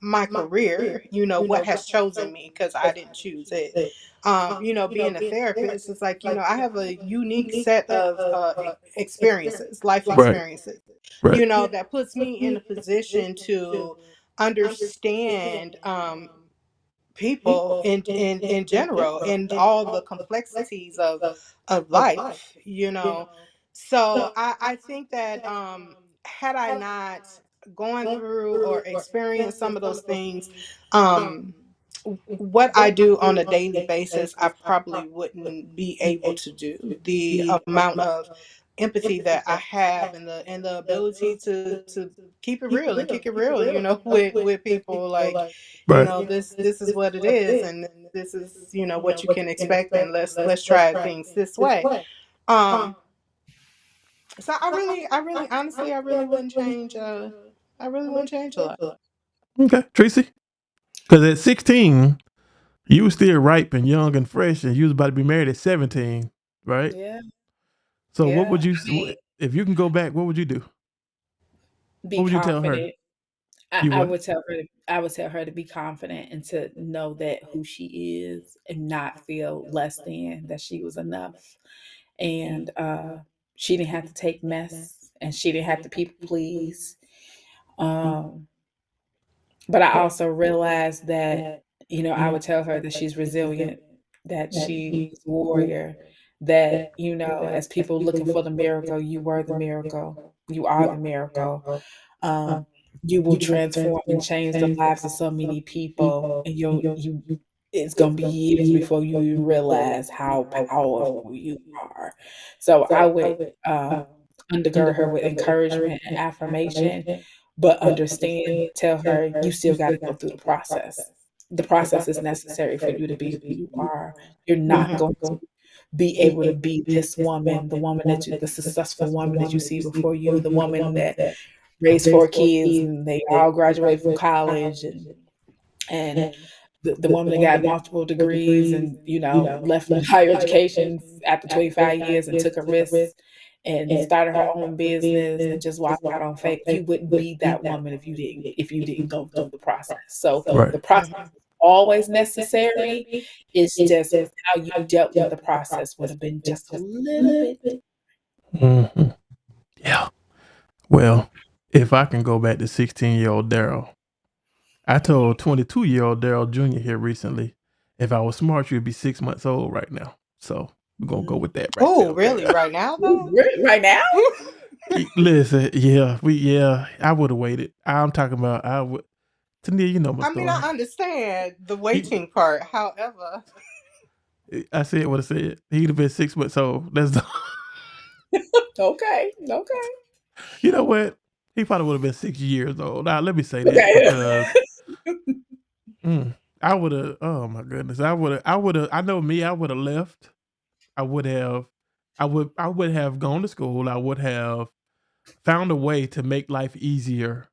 my career, what has chosen me because I didn't choose it. Being a therapist is like, I have a unique set of experiences, life Right. experiences, Right. that puts me in a position to understand people in general and all the complexities of life, so I think that had I not gone through or experienced some of those things, um what I do on a daily basis, I probably wouldn't be able to do. The amount of empathy that I have and the ability to keep it real and kick it real, with people like, Right. this is what it is, and this is, what you can expect, and let's try things this way. Um so I really honestly I really wouldn't change a lot. Okay, Tracy. Because at 16, you were still ripe and young and fresh, and you was about to be married at 17, right? Yeah, So what yeah. would you if you can go back? What would you do? Be What would you tell her? confident. I, You I what? would tell her I would tell her to be confident and to know that who she is and not feel less than that she was enough. And she didn't have to take mess and she didn't have to people please. Um, but I also realized that, I would tell her that she's resilient, that she is a warrior, that, as people looking for the miracle, you were the miracle. You are the miracle. Um, you will transform and change the lives of so many people, and it's gonna be years before you even realize how powerful you are. So I would undergird her with encouragement and affirmation, but understand, tell her you still got to go through the process. The process is necessary for you to be who you are. You're not Mhm. going to be able to be this woman, the woman that you, the successful woman that you see before you, the woman that raised 4 kids and they all graduated from college and the woman that got multiple degrees and left higher education after 25 years and took a risk and started her own business and just walked out on faith. You wouldn't be that woman if you didn't go through the process. So Right. the process is always necessary. It's just how you dealt with the process would have been just a little bit. Mhm. Yeah. Well, if I can go back to 16-year-old Daryl, I told 22-year-old Daryl Jr. here recently, if I was smart, you'd be 6 months old right now. So we're gonna go with that right there. Oh, Okay. really? Right now, Ooh, though? really? Right now? Listen, I would have waited. I'm talking about I would. Tennia, you know my I mean, I story. understand the He, waiting part. However, I said what I said. He'd have been 6 months old. That's the, Okay, okay, you know what? He probably would have been 6 years old. Now let me say that okay. because I would have. Oh my goodness, I would have. I would have. I know me. I would have left. I would have. I would have gone to school. I would have found a way to make life easier.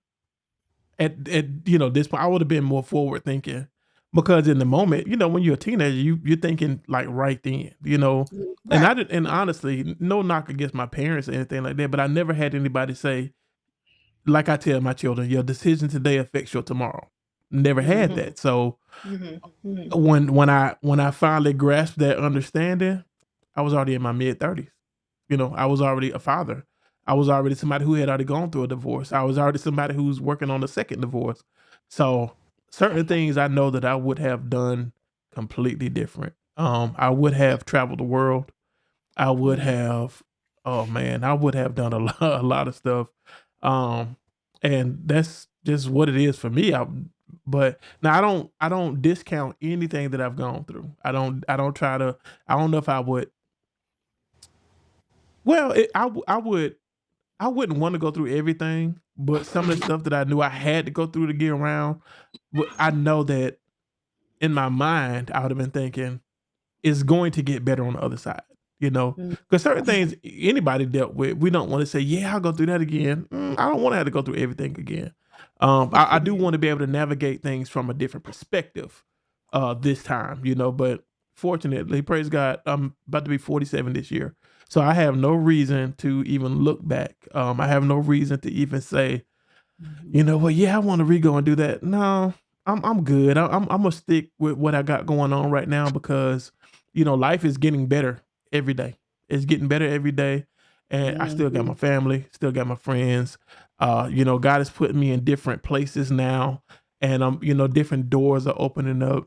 At this point, I would have been more forward thinking because in the moment, when you're a teenager, you're thinking like right then, and Right. I did, and honestly, no knock against my parents or anything like that, but I never had anybody say, like I tell my children, your decision today affects your tomorrow. Never had hmm that. So hmm hmm when I finally grasped that understanding, I was already in my mid-30s. I was already a father. I was already somebody who had already gone through a divorce. I was already somebody who's working on a second divorce. So certain things I know that I would have done completely different. I would have traveled the world. I would hmm have, oh man, I would have done a lot of stuff. Um, and that's just what it is for me. But now I don't discount anything that I've gone through. I don't try to. I don't know if I would. Well, I wouldn't want to go through everything, but some of the stuff that I knew I had to go through to get around, I know that in my mind I would have been thinking, is going to get better on the other side, because certain things anybody dealt with, we don't want to say, yeah, I'll go through that again. I don't want to have to go through everything again. I do want to be able to navigate things from a different perspective, this time, but fortunately, praise God, I'm about to be 47 this year. So I have no reason to even look back. I have no reason to even say, you know what? Yeah, I want to re-go and do that. No, I'm good. I'm gonna stick with what I got going on right now because life is getting better every day. It's getting better every day, and I still got Mhm. my family, still got my friends. God has put me in different places now, and different doors are opening up.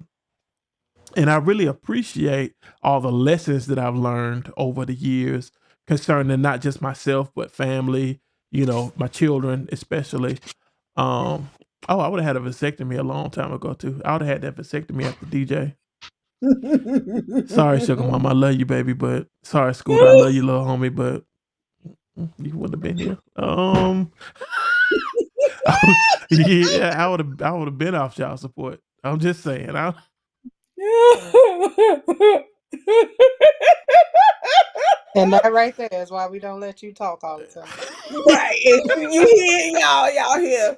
And I really appreciate all the lessons that I've learned over the years concerning not just myself but family. My children especially. um, oh, I would have had a vasectomy a long time ago too. I would have had that vasectomy after DJ. Sorry, sugar mama, I love you, baby, but sorry, Scooter, I love you, little homie, but you wouldn't have been here. Yeah, I would have been off child support. I'm just saying. and that right there is why we don't let you talk all the time. Right. You hear y'all hear.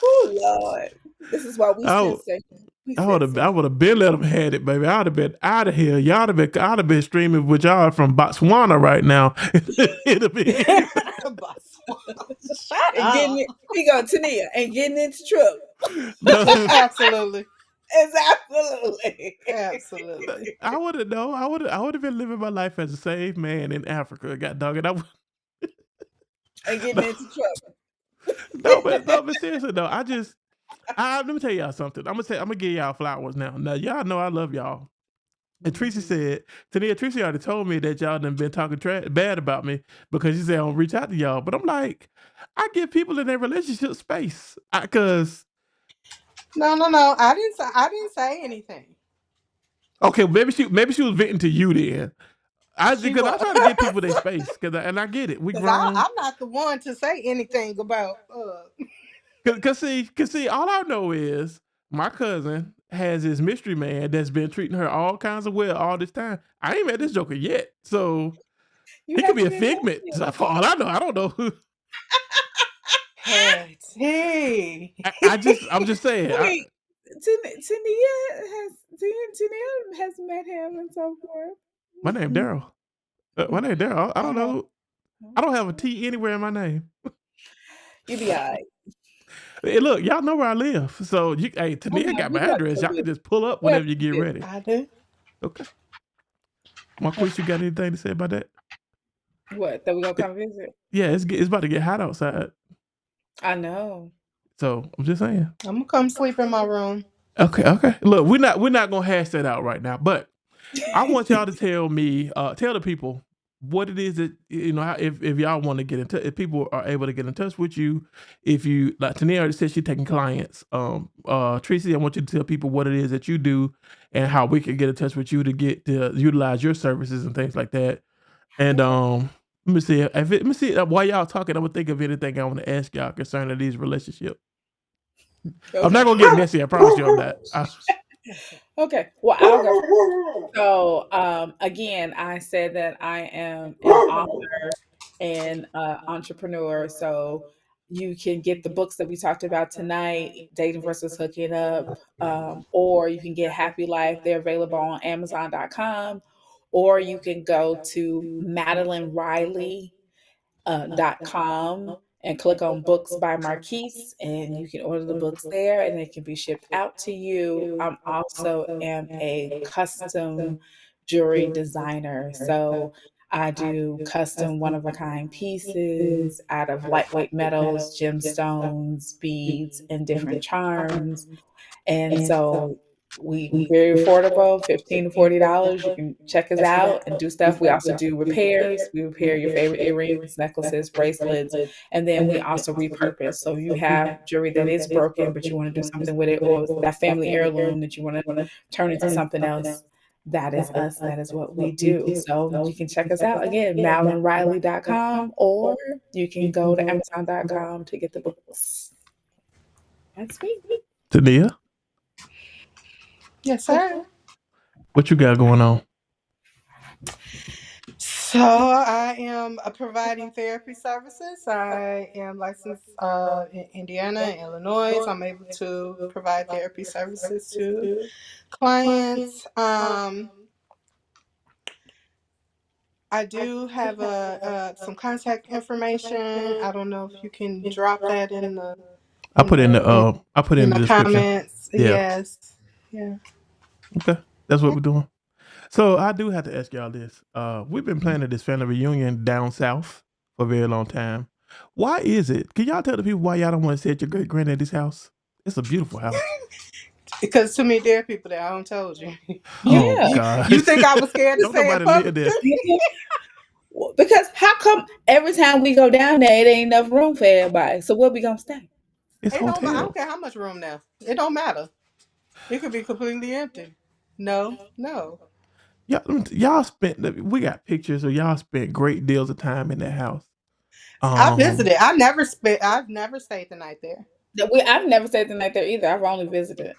Oh Lord. This is why we I, w- censor. We I would have I censor. would have been let them had it, baby. I'd have been out of here. I'd have been streaming with y'all from Botswana right now. It'd have been Shut And getting up. it, we go Tania and getting into trouble. no. Absolutely. It's absolutely. Absolutely. I would have no. I would have been living my life as a saved man in Africa. God dog it. And getting No, into trouble. no, but seriously though, let me tell y'all something. I'm gonna give y'all flowers now. Now y'all know I love y'all. And Tracy Mhm. said, Tania, Tracy already told me that y'all done been talking bad about me because she said I don't reach out to y'all. But I'm like, I give people in their relationship space. Cause No, no, no. I didn't say anything. okay, maybe she was venting to you then. She because I was. try to give people their space, and I get it. We Because grown. I'm not the one to say anything about. Cause see, all I know is my cousin has this mystery man that's been treating her all kinds of well all this time. I ain't met this joker yet, so You he could be haven't a been figment. messy. So for all I know, I don't know. Hey. I'm just saying. Wait, Tania has met him and so forth. My name Daryl. My name Daryl. I don't Oh, know. I don't have a T anywhere in my name. you be all right. Hey, look, y'all know where I live, so hey, Oh Tania no, got we my got address. your Y'all can business. just pull up We have whenever you your get ready. business. I do. Okay, Marquise, you got anything to say about that? What? That we gonna It, come visit? yeah, it's about to get hot outside, I know. so I'm just saying. I'm gonna come sleep in my room. Okay. Look, we're not gonna hash that out right now, but I want y'all to tell me, tell the people what it is that if y'all want to get in touch, if people are able to get in touch with you, if you like Tania already said she's taking clients. Tracy, I want you to tell people what it is that you do and how we can get in touch with you to get to utilize your services and things like that. And Okay. let me see let me see while y'all talking, I'm gonna think of anything I want to ask y'all concerning these relationships. I'm not Okay. gonna get messy. I promise you, I'm not. Okay. Well, I'll go. So, again, I said that I am an author and entrepreneur. So you can get the books that we talked about tonight, Dating versus Hooking Up, or you can get Happy Life. They're available on Amazon.com, or you can go to Madeline Riley .com and click on books by Marquise, and you can order the books there and they can be shipped out to you. I'm also am a custom jewelry designer. So I do custom one of a kind pieces out of lightweight metals, gemstones, beads, and different charms. And so we very affordable, $15 to $40. You can check us out and do stuff. We also do repairs. We repair your favorite earrings, necklaces, bracelets, and then we also repurpose. So you have jewelry that is broken, but you want to do something with it, or that family heirloom that you want to turn into something else. That is us. That is what we do. So you can check us out again, malinriley.com, or you can go to amazon.com to get the books. That's me. Tania, Yes, sir. what you got going on? So I am providing therapy services. I am licensed in Indiana and Illinois. So I'm able to provide therapy services to clients. I do have some contact information. I don't know if you can drop that I put in in the the description. comments. Yeah. Yes. Yeah. Okay. That's what we're doing. So I do have to ask y'all this. We've been planning this family reunion down south for a very long time. Why is it? Can y'all tell the people why y'all don't want to stay at your great granddaddy's house? It's a beautiful house. Because too many dead people there. I don't told you. You Oh Yeah. you God. you think I was scared to Don't say it nobody live there. publicly? Yeah. Well, because how come every time we go down there, it ain't enough room for everybody? So where we gonna stay? It's It don't. I don't hotels. care how much room there. It don't matter. It could be completely empty. No, no. Y'all spent. We got pictures of y'all spent great deals of time in that house. I Um, visited. I never spent. I've never stayed the night there. I've never stayed the night there either. I've only visited.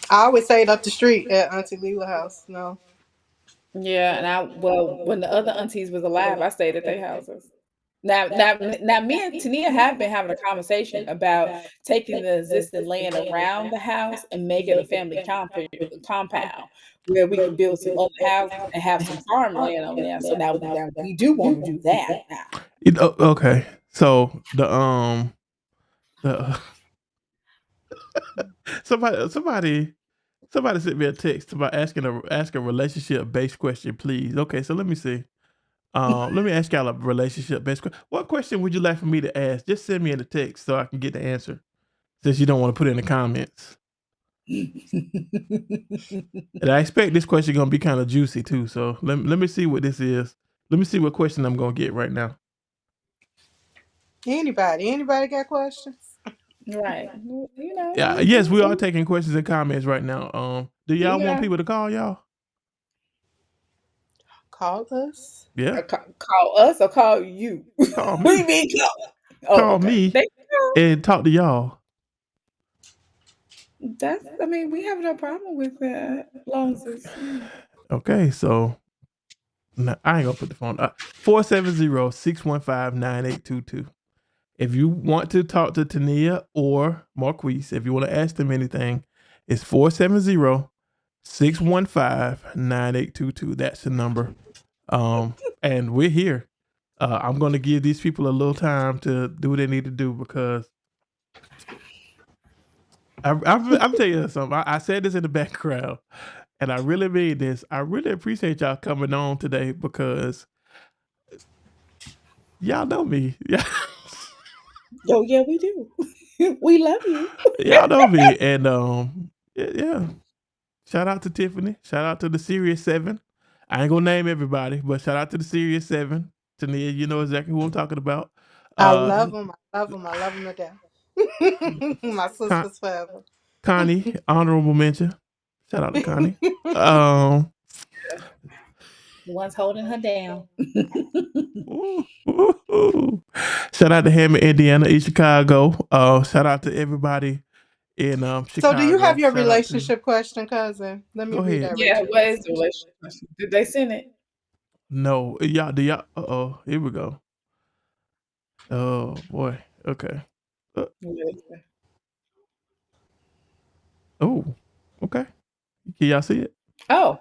I always stayed up the street at Auntie Leela's house. No. Yeah, and when the other aunties was alive, I stayed at their houses. Now, me and Tania have been having a conversation about taking the existing land around the house and make it a family compound where we can build some other houses and have some farmland on there. So now we do want to do that now. okay. So the somebody sent me a text about ask a relationship based question, please. Okay, so let me see. Let me ask y'all a relationship based question. What question would you like for me to ask? Just send me in the text so I can get the answer. Since you don't want to put it in the comments. And I expect this question gonna be kind of juicy too. So let me see what this is. Let me see what question I'm gonna get right now. Anybody got questions? Right. Yeah, yes, we are taking questions and comments right now. Do y'all want Yeah. people to call y'all? Call us? Yeah, Call us or call you? call What do you me, mean call? Oh, call okay. me, There you go. and talk to y'all. I mean, we have no problem with that. As long as it's, Okay, so I ain't gonna put the phone up. 470-615-9822. If you want to talk to Tennia or Marquise, if you want to ask them anything, it's 470-615-9822. That's the number. And we're here. I'm gonna give these people a little time to do what they need to do because I'm telling you something. I said this in the background, and I really mean this. I really appreciate y'all coming on today because y'all know me. Yeah, oh yeah, we do. We love you. y'all know me, and yeah. Shout out to Tiffany. Shout out to the Serious Seven. I ain't gonna name everybody, but shout out to the Serious Seven. Tania, you know exactly who I'm talking about. I Uh, love them. I love them. I love them to death. My Con- sisters forever. Connie, honorable mention. Shout out to Connie. Um, The one's holding her down. ooh, ooh, ooh. Shout out to Hammond, Indiana, East Chicago. Shout out to everybody in So, do you have Chicago. your Shout out to. relationship question, cousin? Let me Go ahead. redirect Yeah, you. what is the relationship question? Did they send it? No, y'all. Do y'all? Here we go. Oh boy. Okay. Uh, oh. Okay. Can y'all see it? Oh,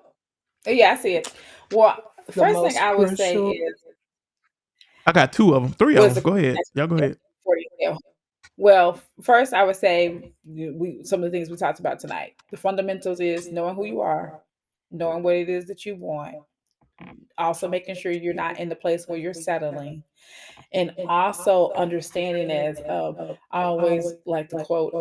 yeah, I see it. Well, the The first thing most I would say crucial. is I got two of them, three of was them. the Go ahead. Y'all go ahead. before you go. Well, first I would say we some of the things we talked about tonight. The fundamentals is knowing who you are, knowing what it is that you want, also making sure you're not in the place where you're settling, and also understanding as I always like to quote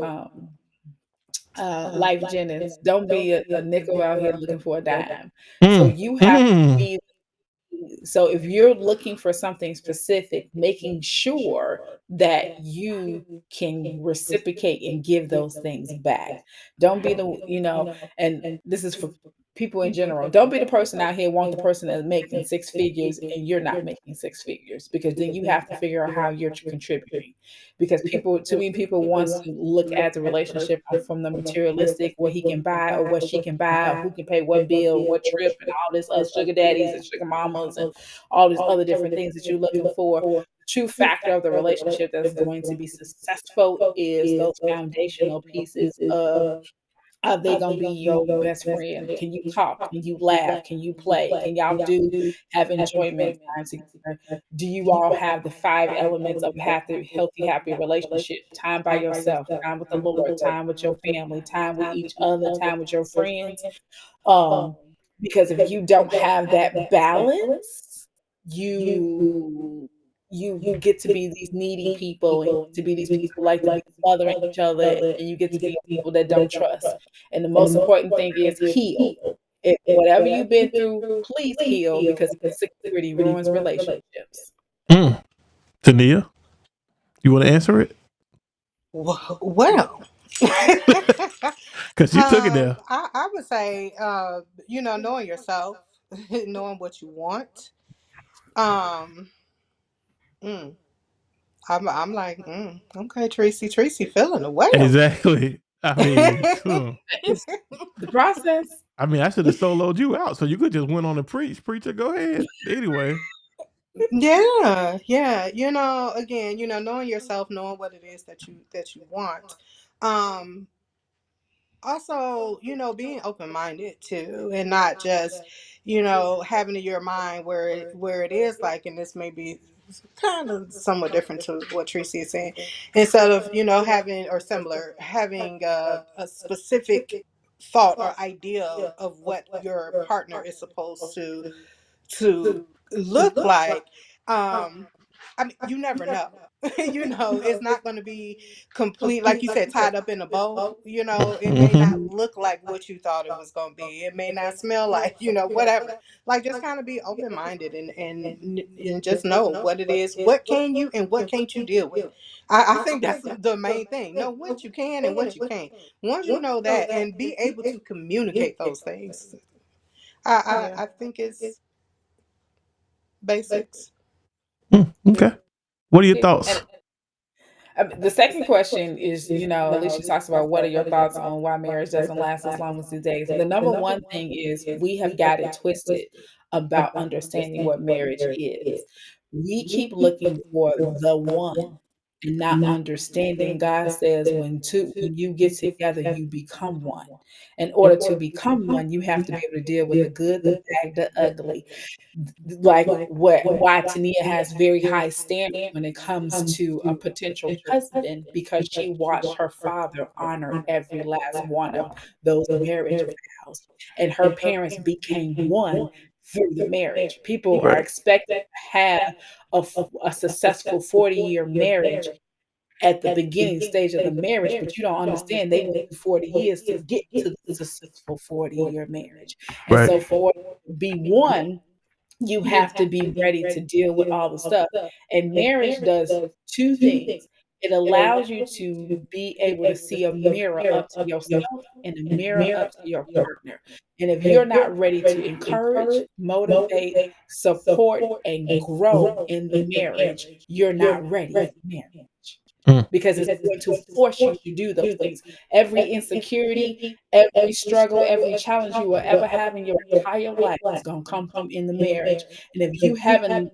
Life Jennings, don't be a nickel out here looking for a dime. So Mm. you have to Mm. be so if you're looking for something specific, making sure that you can reciprocate and give those things back. Don't be and this is for people in general. Don't be the person out here want the person that's making six figures and you're not making six figures because then you have to figure out how you're contributing. Because too many people wants to look at the relationship from the materialistic, what he can buy or what she can buy, or who can pay what bill, what trip, and all this other sugar daddies and sugar mamas and all these other different things that you're looking for. The true factor of the relationship that's going to be successful is those foundational pieces of are they gonna be your best friend? Can you talk? Can you laugh? Can you play? Can y'all have enjoyment time together? Do you all have the five elements of happy relationship? Time by yourself, time with the Lord, time with your family, time with each other, time with your friends. Um, because if you don't have that balance, you you get to be these needy people and to be these people who like to be smothering each other, and you get to be people that don't trust. And the most important thing is heal. If whatever you've been through, please heal because insecurity ruins relationships. Mm. Tania, you want to answer it? Well, Because you took it there. I would say, knowing yourself, knowing what you want. Um, mm, I'm like, okay, Tracy, feeling the well. Exactly. I mean, It's the process. I mean, I should have soloed you out, so you could just went on and preach. Preacher, go ahead. Anyway. Yeah, yeah. Again, knowing yourself, knowing what it is that you want. Um, Also, being open minded too, and not just, having in your mind where it is like, and this may be kind of somewhat different to what Tracy is saying. Instead of having or similar having a specific thought or idea of what your partner is supposed to look like. I mean, you never know. It's not going to be complete, like you said, tied up in a bow. It may Mm-hmm. not look like what you thought it was going to be. It may not smell like, whatever. Like, just kind of be open minded and just know what it is. What can you and what can't you deal with? I think that's the main thing. Know what you can and what you can't. Once you know that and be able to communicate those things, Yeah. I think it's. basics. Okay. What are your And thoughts? the second question is, Alicia talks about what are your thoughts on why marriage doesn't last as long as it days. The number one thing is we have got it twisted about understanding what marriage is. We keep looking for the one and not understanding God says when you get together, you become one. In order to become one, you have to be able to deal with the good, the bad, the ugly, like what why Tania has very high standards when it comes to a potential husband because she watched her father honor every last one of those marriage vows. And her parents became one through the marriage. People are Right. expected to have a successful 40-year marriage at the beginning stage of the marriage, but you don't understand they went through 40 years to get to the successful 40-year marriage. And Right. so for it to be one, you have to be ready to deal with all the stuff. And marriage does two things. It allows you to be able to see a mirror up to yourself and a mirror up to your partner. And if you're not ready to encourage, motivate, support, and grow in the marriage, you're not ready for marriage Mm. because it's going to force you to do those things. Every insecurity, every struggle, every challenge you will ever have in your entire life is going to come from in the marriage. And if you haven't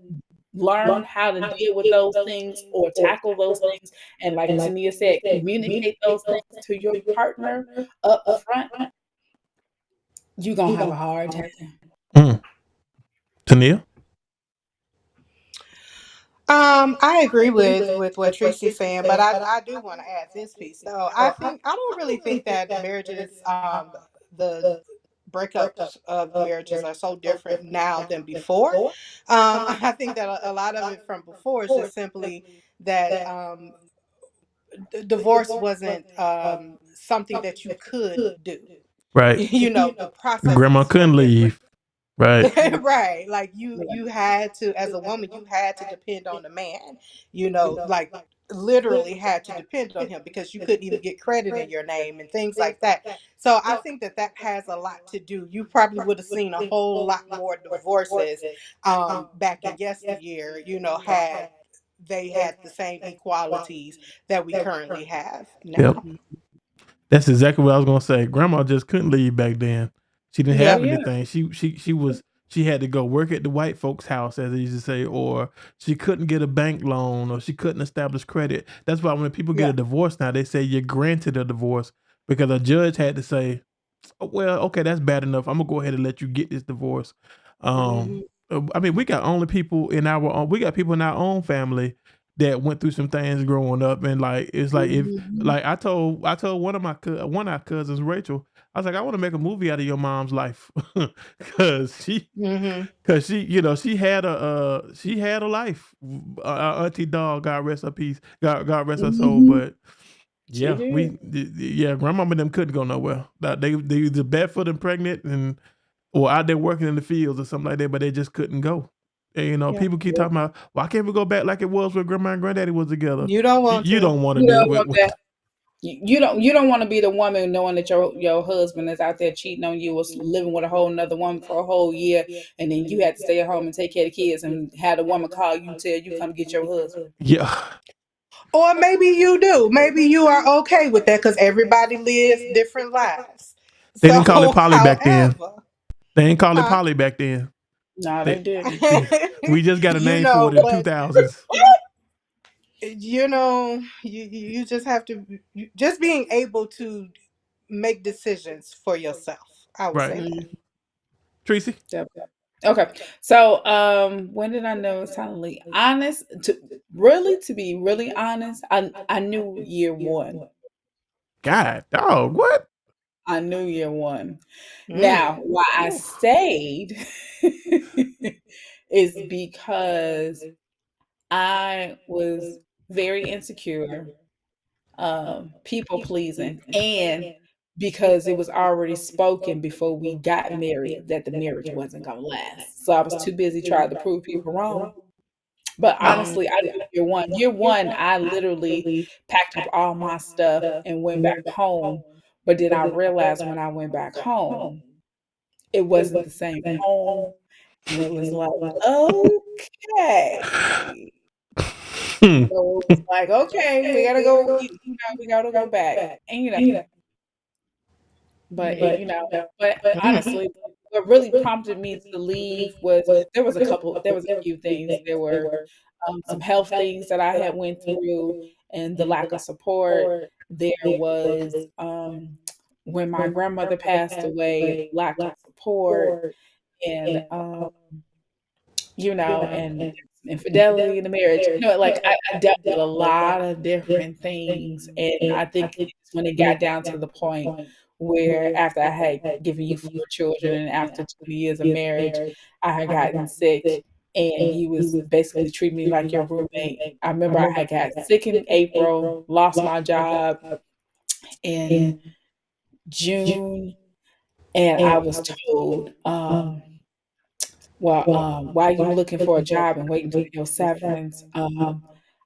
learned how to deal with those things or tackle those things, and like Tania said, communicate those things to your partner up front, you're going to have a hard time. Mm. Tania? I agree with what Tracy's saying, but I do want to add this piece though. I don't really think that marriages, the breakups of marriages are so different now than before. I think that a lot of it from before is just simply that divorce wasn't something that you could do. Right. You know, the Grandma processes were couldn't different. leave. Right. Right, like you had to, as a woman, you had to depend on the man, like literally had to depend on him because you couldn't even get credit in your name and things like that. So I think that that has a lot to do. You probably would have seen a whole lot more divorces back in yesteryear, had they had the same equalities that we currently have Yep. now. That's exactly what I was gonna say. Grandma just couldn't leave back then. She didn't Oh Yep. have yeah. anything. She had to go work at the white folks' house, as they used to say, or she couldn't get a bank loan, or she couldn't establish credit. That's why when people get a Yeah. divorce now, they say you're granted a divorce because a judge had to say, "Oh, well, okay, that's bad enough. I'm gonna go ahead and let you get this divorce." Hmm. I mean, we got people in our own family that went through some things growing up, and like it's like if Hmm. like I told one of our cousins, Rachel, I was like, I want to make a movie out of your mom's life because Hmm. she had a life. Our auntie dog, God rest her peace, God rest her soul, Hmm. but She yeah, did. yeah, grandmama and them couldn't go nowhere. They either barefoot and pregnant and or out there working in the fields or something like that, but they just couldn't go. And, Yeah. people keep talking about why can't we go back like it was when grandma and granddaddy was together? You don't want You to. don't want to You do don't it. want that. You don't want to be the woman knowing that your husband is out there cheating on you or living with a whole nother woman for a whole year, and then you had to stay at home and take care of the kids and have the woman call you tell you come get your husband. Yeah, Or maybe you do. Maybe you are okay with that because everybody lives different lives. they didn't call it So, poly back then. however, They didn't call it huh? poly back then. No, they They, didn't. we just got a name for it in But 2000s. you just have to just being able to make decisions for yourself. I would Right, say that. Mm, Tracy? yep. Okay. So, when did I know it's time to leave? To be really honest, I knew year one. God, dog, what? I knew year one. Now, Mm. why I Oof. stayed is because I was very insecure, people pleasing, and because it was already spoken before we got married that the marriage wasn't gonna last. So I was too busy trying to prove people wrong. But Oh. honestly, I knew year one. Year one, I literally packed up all my stuff and went back home. But then I realized when I went back home, it wasn't the same home. And it was like, okay. okay. Hmm. So it was like, okay, we gotta go, we gotta go back. And but but Mm. honestly, what really prompted me to leave was there was a few things. There were some health things that I had went through and the lack of support. There was when my grandmother passed away, lack of support and and infidelity in the marriage. Like I dealt with a lot of different things. And I think it's when it got down to the point where after I had given you 4 children and after 20 years of marriage, I had gotten sick and you was basically treating me like your roommate. I remember I had got sick in April, lost my job in June, and I was told, well, while you looking for a job and waiting for your severance,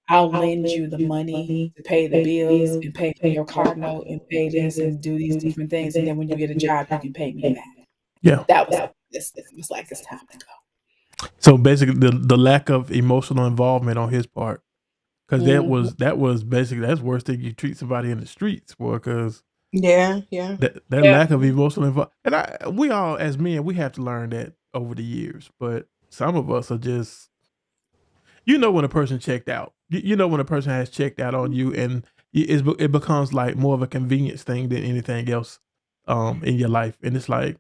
I'll lend you the money to pay the bills and pay for your car note and pay this and do these different things, and then when you get a job, you can pay me back. Yeah. That was it was like, "It's time to go." So basically, the lack of emotional involvement on his part, because Mhm, that was basically that's worse than you treat somebody in the streets for, because Yeah, yeah. that yeah, lack of emotional involvement. And we all as men, we have to learn that over the years. But some of us are just, when a person checked out. You know when a person has checked out on you, and it becomes like more of a convenience thing than anything else, in your life. And it's like,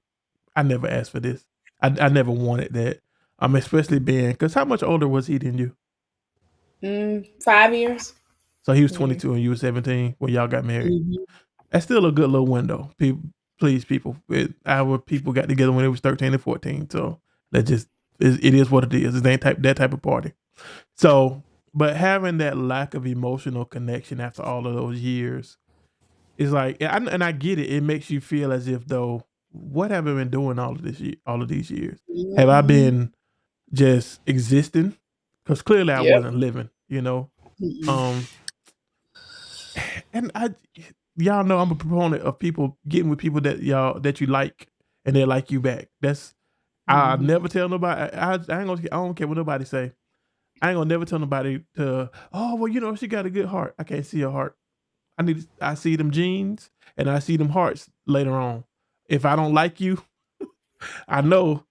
I never asked for this. I never wanted that. Especially being, because how much older was he than you? 5 years. So he was Yeah. 22 and you were 17 when y'all got married. Mhm, That's still a good little window. People, please, people. Our people got together when it was 13 and 14. So that just it is what it is. It ain't that type of party. So, but having that lack of emotional connection after all of those years is like, and I get it. It makes you feel as if though, what have I been doing all of these years? Have I mhm. been just existing? Because clearly I Yep. wasn't living. Mm-mm. Um, and y'all know I'm a proponent of people getting with people that you like and they like you back. I Mhm. never tell nobody. I don't care what nobody say. I ain't gonna never tell nobody to. Oh well, she got a good heart. I can't see her heart. I see them jeans and I see them hearts later on. If I don't like you, I know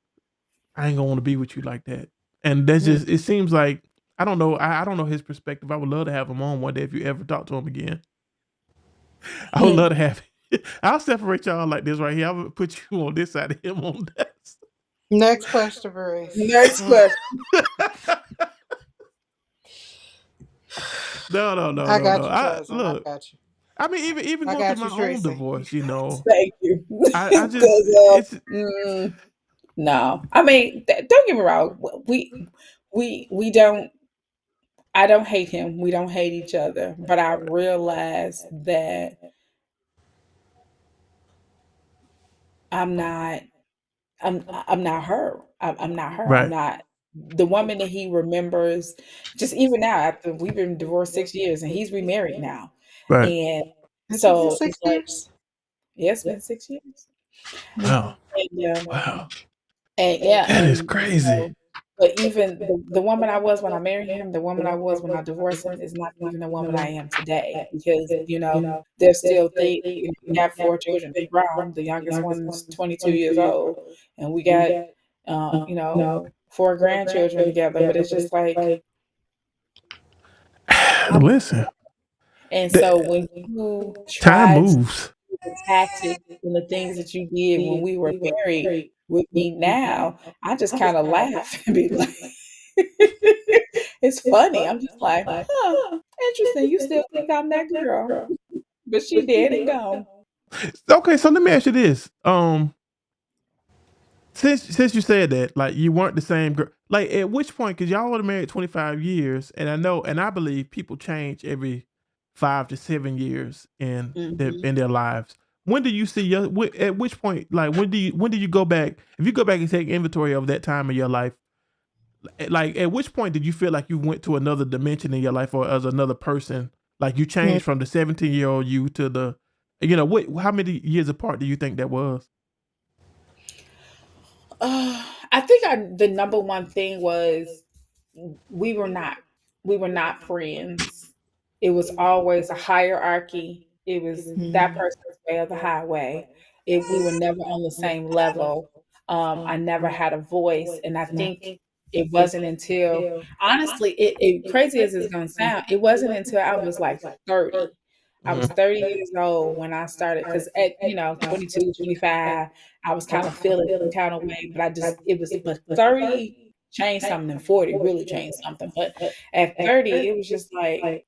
I ain't gonna want to be with you like that. And that's Mm, just. It seems like I don't know. I don't know his perspective. I would love to have him on one day if you ever talk to him again. I would love to have. I'll separate y'all like this right here. I will put you on this side of him on that. Next question, Bruce. Next question. No, no, no, I no, no. got you, I chosen. I look. got you. I mean, even I going through got you, my own Tracy. divorce, Thank you. I just Because it's no, I mean, don't get me wrong. We don't. I don't hate him. We don't hate each other. But I realize that I'm not. I'm not her. I'm not her. I'm right, not the woman that he remembers. Just even now, after we've been divorced 6 years, and he's remarried now, right. and Has it been so it's six like, years? yeah, it's been 6 years. Wow, And wow. And yeah, That is crazy. but even the woman I was when I married him, the woman I was when I divorced him is not even the woman I am today because, there's still we have 4 children. They're grown. The youngest one is 22 years old, and we got, uh, you know, 4 grandchildren together. But it's just like, I'm, Listen, and the so when you time try to moves. the tactics and the things that you did when we were married with me now, I just kind of laugh and be like, it's funny. I'm just like, huh, interesting. You still think I'm that girl, but she dead and gone. Okay, so let me ask you this. Since you said that, like you weren't the same girl, like at which point, because y'all were married 25 years, and I know, and I believe people change every 5 to 7 years Mhm. in their lives. When do you see at which point, like when do you go back? If you go back and take inventory of that time of your life, like at which point did you feel like you went to another dimension in your life or as another person? Like you Mm. changed from the 17-year-old you to the, how many years apart do you think that was? I think the number one thing was we were not we were not friends. It was always a hierarchy. It was that Mm. person's way of the highway. We were never on the same level. I never had a voice, and I think it wasn't until, honestly, it crazy as it's gonna sound, it wasn't until I was like 30. I was Mhm. 30 years old when I started, because at 22, 25, I was kind of feeling some kind of way, but it was, but 30 changed something, and 40 really changed something. But at 30, it was just like,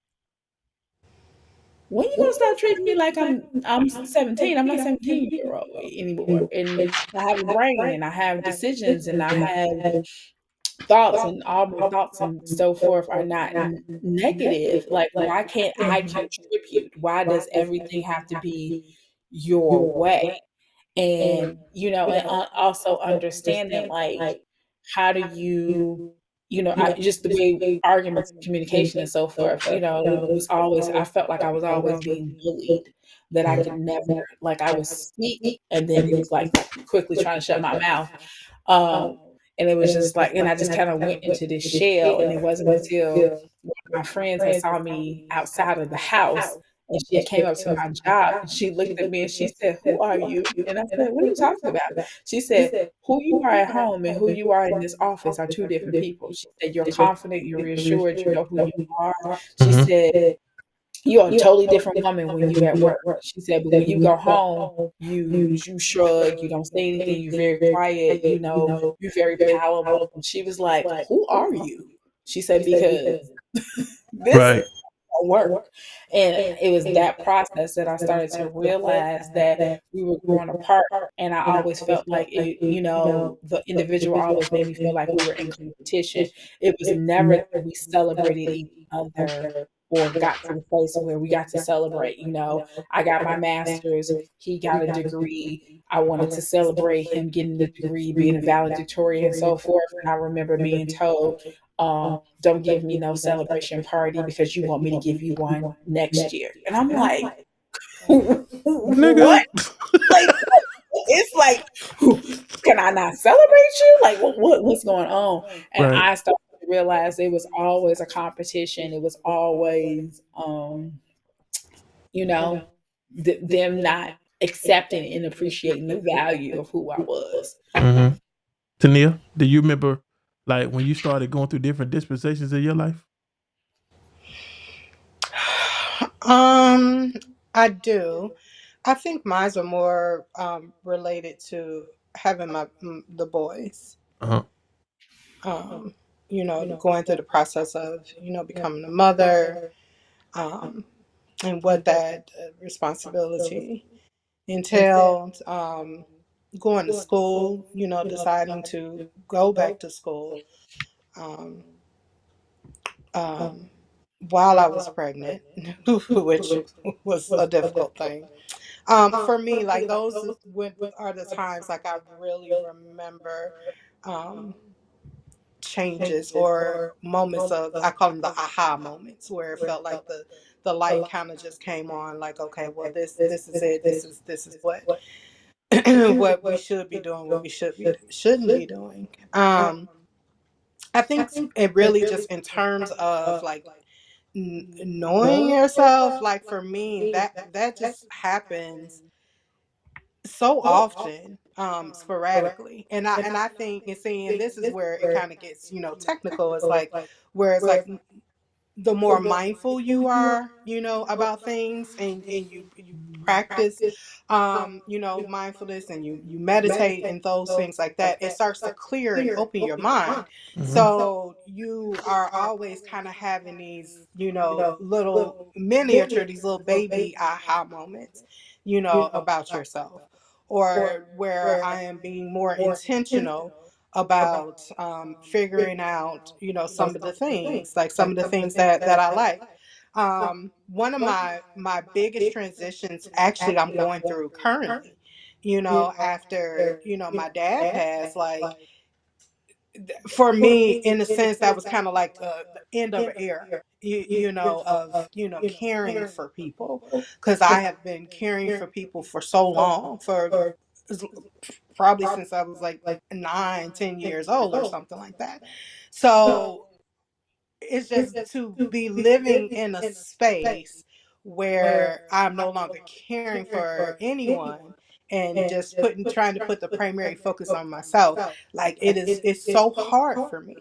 when you gonna start treating me like I'm 17? I'm not 17-year old anymore. And I have a brain, and I have decisions, and I have thoughts, and all my thoughts and so forth are not negative. Like, why can't I contribute? Why does everything have to be your way? And and also understanding, like, how do you, just the way arguments, communication, and so forth, it was always, I felt like I was always being bullied, that I could never, like, I would speak, and then it was like quickly trying to shut my mouth. um and it was just like, and I just kind of went into this shell, and it wasn't until one of my friends had saw me outside of the house, and she had came up to my job, and she looked at me and she said, "Who are you?" And I said, "What are you talking about?" She said, "Who you are at home and who you are in this office are two different people." She said, "You're confident, you're reassured, you know who you are." She Mhm. said, "You're a totally different woman when you at work." She said, "But when you go home, you shrug, you don't say anything, you're very quiet, you're very palatable." And she was like, "Who are you?" She said, "Because this Right. don't work." And it was that process that I started to realize that we were growing apart. And I always felt like the individual always made me feel like we were in competition. It was never that we celebrated each other or got to the place where we got to celebrate. I got my master's, he got a degree. I wanted to celebrate him getting the degree, being a valedictorian, and so forth. And I remember being told, "Don't give me no celebration party because you want me to give you one next year." And I'm like, Nigga. what? Like, it's like, can I not celebrate you? Like, what's going on? And Right. I started to realize it was always a competition. It was always, you know, them not accepting and appreciating the value of who I was. Mhm. Tania, do you remember, like, when you started going through different dispensations in your life? Um, I do. I think mine are more related to having the boys. Uh-huh. Um, going through the process of becoming a mother, um, and what that responsibility entailed. Going to school, deciding to go back to school. Um, um, while I was pregnant, which was a difficult thing. For me, like are the times like I really remember um, changes or moments of, I call them the aha moments, where it felt like the light kind of just came on. Like, okay, well, this is it. This is what what we should be doing, what we shouldn't be doing. I think it really just in terms of like knowing yourself. Like for me, that just happens so often, sporadically. And I think, and seeing this is where it kind of gets technical. It's like where it's like the more mindful you are, about things, and you practice, mindfulness, and you meditate and those things like that, it starts to clear and open your mind. Mhm. So you are always kind of having these, little miniature, these little baby aha moments, about yourself, or where I am being more intentional about figuring out, some of the things, like some of the things that I like. One of my biggest transitions, actually, I'm going through currently. After my dad passed, like for me, in a sense, that was kind of like the end of an era. Of caring for people, because I have been caring for people for so long, for probably since I was like 9, 10 years old or something like that. So it's just to be living in a space where I'm no longer caring for anyone and just trying to put the primary focus on myself. Like it's so hard for me.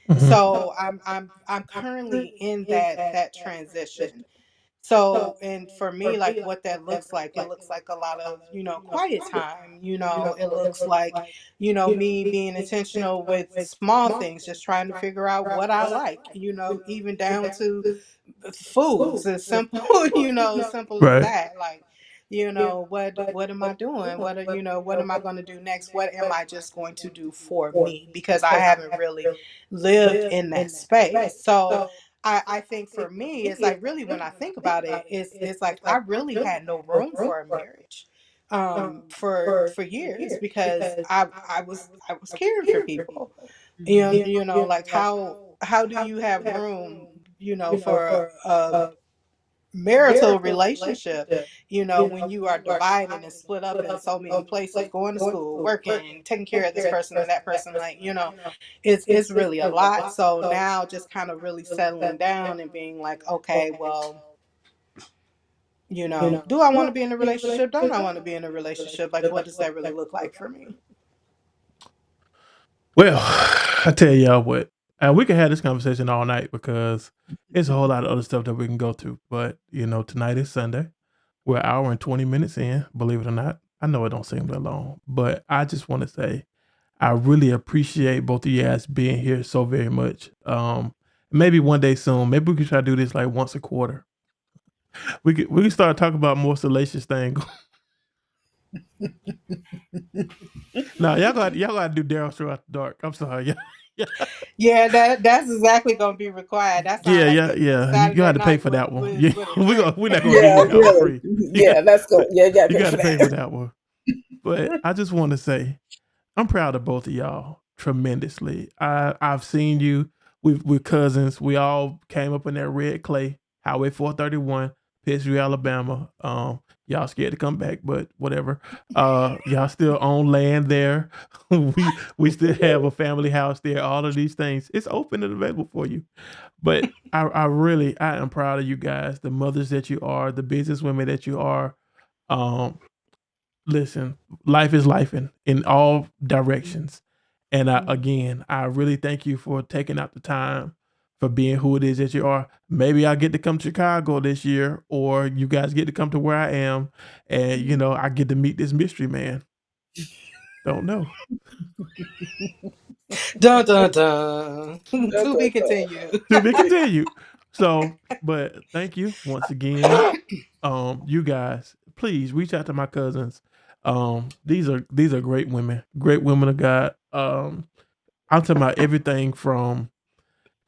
Mhm. So I'm currently in that transition. So, and for me, like what that looks like, it looks like a lot of, quiet time. It looks like, me being intentional with small things, just trying to figure out what I like, even down to foods as simple, simple as Right. that. Like, what am I doing? What am I going to do next? What am I just going to do for me? Because I haven't really lived in that space. So I think for me, it's like really when I think about it, it's like I really had no room for a marriage for years because I was caring for people. Like how do you have room, for a marital relationship, when you are divided and split up in so many places, going to school, working, taking care of this person and that person, like, it's really a lot. So now just kind of really settling down and being like, okay, well, do I want to be in a relationship? Don't I want to be in a relationship? Like, what does that really look like for me? Well, I tell y'all what, we can have this conversation all night because it's a whole lot of other stuff that we can go to. But tonight is Sunday. We're an hour and 20 minutes in. Believe it or not, I know it don't seem that long, but I just want to say I really appreciate both of you guys being here so very much. Maybe one day soon, maybe we can try to do this like once a quarter. We can start talking about more salacious things. No, y'all gotta do Daryl Show After Dark. I'm sorry. Yeah, Yeah, that's exactly gonna be required. That sounds yeah, like yeah, the yeah. You Saturday had to pay night for with that one. with Yeah, with a drink. we're not gonna give Yeah, you that for really. free. You got Yeah, that's good. Yeah, you gotta you pay got for to pay for that. that one. But I just want to say I'm proud of both of y'all tremendously. I've seen you. We're cousins. We all came up in that red clay, Highway 431, Pittsburgh, Alabama. Y'all scared to come back, but whatever. Y'all still own land there. we still have a family house there. All of these things. It's open and available for you. But I am proud of you guys, the mothers that you are, the business women that you are. Um, Listen, life is life in all directions. And again, I really thank you for taking out the time for being who it is that you are. Maybe I get to come to Chicago this year, or you guys get to come to where I am, and I get to meet this mystery man. Don't know. Dun dun dun. Da, To da, be da. continued. To be continued. So, but thank you once again. You guys, please reach out to my cousins. These are great women of God. I'm talking about everything from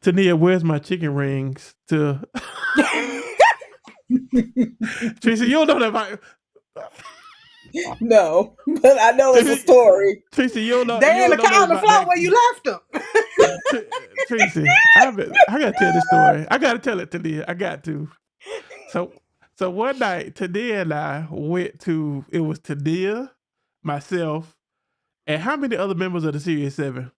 Tennia, where's my chicken rings to Tracy, you don't know that about No, but I know it's a Tracy, story. Tracy, you They in don't the know nothing car on the about floor that. where you left them. Tracy, I gotta tell this story. I gotta tell it to Nia. I got to. So so one night, Tadia and I went to it was Tadia, myself, and how many other members of the Series 7?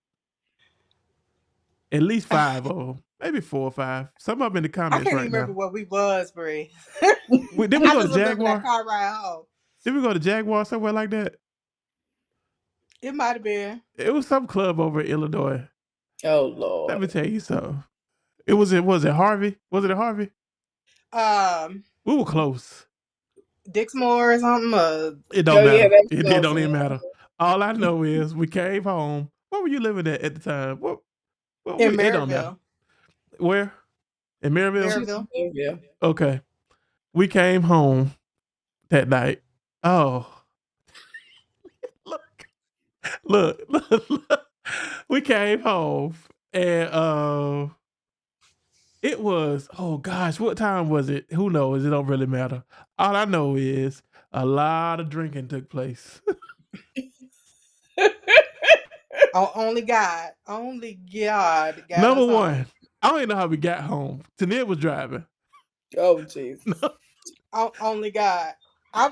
At least five of them. Maybe 4 or 5. Some of them in the I comments can't even right remember now. where we was, Bree. Did we I go to just remember that Jaguar? car ride home. Did we go to Jaguar somewhere like that? It might have been. It was some club over in Illinois. Oh Let me Lord. tell you something. Was it Harvey? Was it at Harvey? Um, We were close. Dixmoor or something. It don't Oh yeah, matter. that's It close. don't even matter. All I know is we came home. Where were you living at the time? In It don't matter. Maryville. Where? In Maryville? Maryville. Yeah. Okay. We came home that night. Oh, look, look. We came home and it was, oh gosh, what time was it? Who knows? It don't really matter. All I know is a lot of drinking took place. Oh, only God got Number us home. one, I don't even know how we got home. Tania was driving. Oh Jesus. Only God. I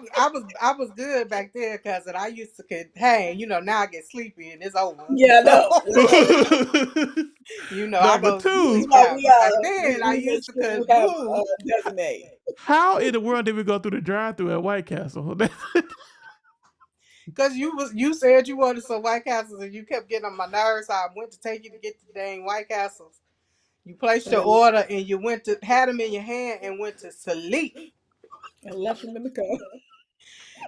was good back there, cousin. I used to could hang. Now I get sleepy and it's over. Yeah, I So know. You know, I Number go to This is two, sleep why now, we but back then I we make used to sure you couldn't have move. designate. how in the world did we go through the drive-thru at White Castle? Cause you said you wanted some White Castles and you kept getting on my nerves. So I went to take you to get the dang White Castles. You placed And your order and you went to had them in your hand and went to sleep. I left them in the car.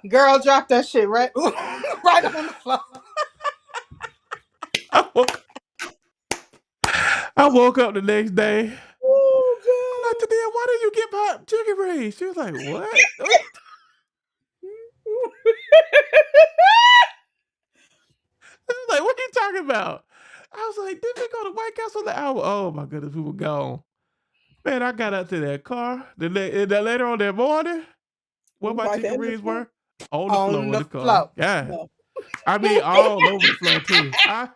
Girl, drop that shit right, right on the floor. I woke, I woke up the next day. I'm like, Oh Tennia, why did you get my chicken wings? She was like, what? God. I was like, what are you talking about? I was like, did we go to White Castle the hour? Oh my goodness, we were gone. Man, I got out to that car. Later on that morning, where my Right there chicken in the wings front. were? On the On floor of the the car. floor. Yeah. No. I mean, all over the floor too. I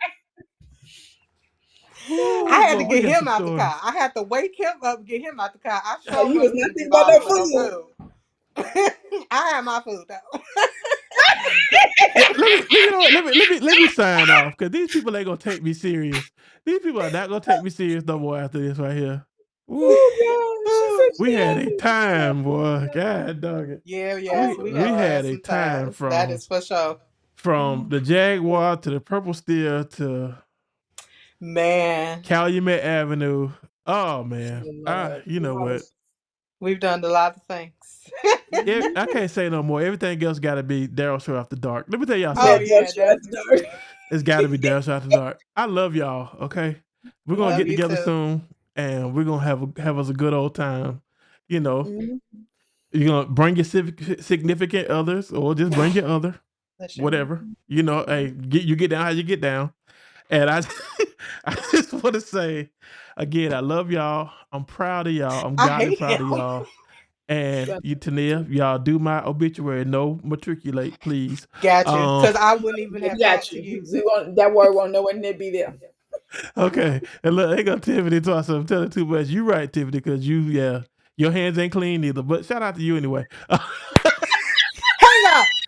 Oh had to boy, we get got some him out the car. stories. I had to wake him up, get him out the car. I Oh, sure you was wasn't not finna thinking get about bothered no with no food. food. I had my food though. Let me sign off because these people ain't gonna take me serious. These people are not gonna take me serious no more after this right here. Ooh, Oh God. She said we she had had a food. time, boy. God dog it. Yeah, yes, we We have Oh had had a some time times. That is for sure. from the Jaguar to the Purple Steel to Man, Calumet Avenue. Oh man, Lord. you know what? we've done a lot of things. I can't say no more. Everything else got to be Daryl Show After Dark. Let me tell y'all Oh Yeah, something. yeah, that's right. definitely. It's got to be Daryl Show After Dark. I love y'all. Okay, we're gonna Love get you together too. soon, and we're gonna have us a good old time. You know, Mhm. you're gonna bring your significant others, or just bring your other, That's you. whatever. You know, hey, you get down how you get down. And I, I just want to say again, I love y'all. I'm proud of y'all. I'm I godly hate proud him. of y'all. And So, you, Tennia, y'all do my obituary. No matriculate, please. Got you. Um, Because I wouldn't even we have got thought to you. use We it. won't, that word won't nowhere near be there. okay. And look, they gonna Tiffany to us. I'm telling too much. You right, Tiffany, because your hands ain't clean either. But shout out to you anyway.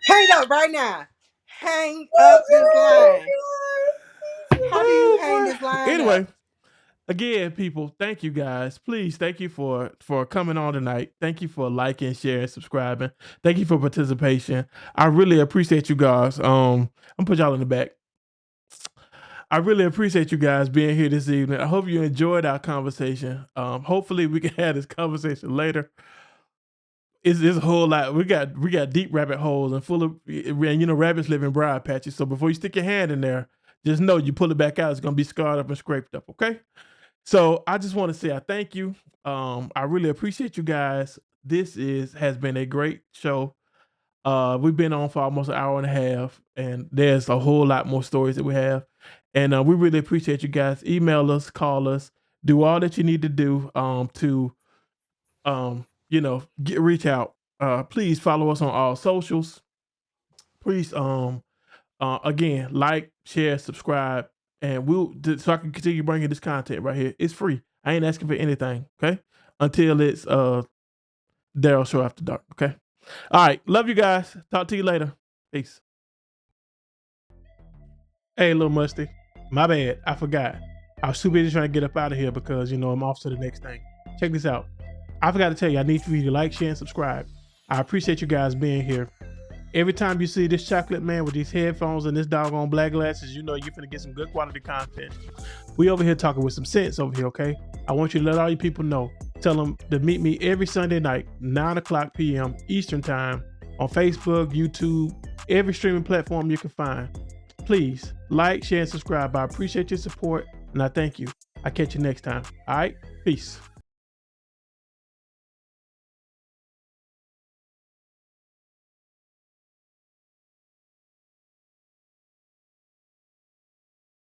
Hang up right now. Hang up this Oh line. God. How do you hang Oh this boy. line Anyway, up? again, people, thank you guys. Please, thank you for coming on tonight. Thank you for liking, sharing, subscribing. Thank you for participation. I really appreciate you guys. I'm gonna put y'all in the back. I really appreciate you guys being here this evening. I hope you enjoyed our conversation. Hopefully we can have this conversation later. It's a whole lot. We got deep rabbit holes and full of, and rabbits live in briar patches. So before you stick your hand in there, just know you pull it back out, it's gonna be scarred up and scraped up. Okay. So I just want to say I thank you. I really appreciate you guys. This has been a great show. We've been on for almost an hour and a half, and there's a whole lot more stories that we have. And we really appreciate you guys. Email us, call us, do all that you need to do to reach out. Please follow us on all socials. Please again, like, share, subscribe, and so I can continue bringing this content right here. It's free. I ain't asking for anything. Okay, until it's Daryl Show After Dark. Okay. All right. Love you guys. Talk to you later. Peace. Hey, little Musty. My bad. I forgot. I was too busy trying to get up out of here because I'm off to the next thing. Check this out. I forgot to tell you, I need for you to like, share, and subscribe. I appreciate you guys being here. Every time you see this chocolate man with these headphones and this doggone black glasses, you know you're finna get some good quality content. We over here talking with some sense over here, okay? I want you to let all you people know. Tell them to meet me every Sunday night, 9 o'clock p.m. Eastern Time on Facebook, YouTube, every streaming platform you can find. Please like, share, and subscribe. I appreciate your support, and I thank you. I'll catch you next time. All right? Peace.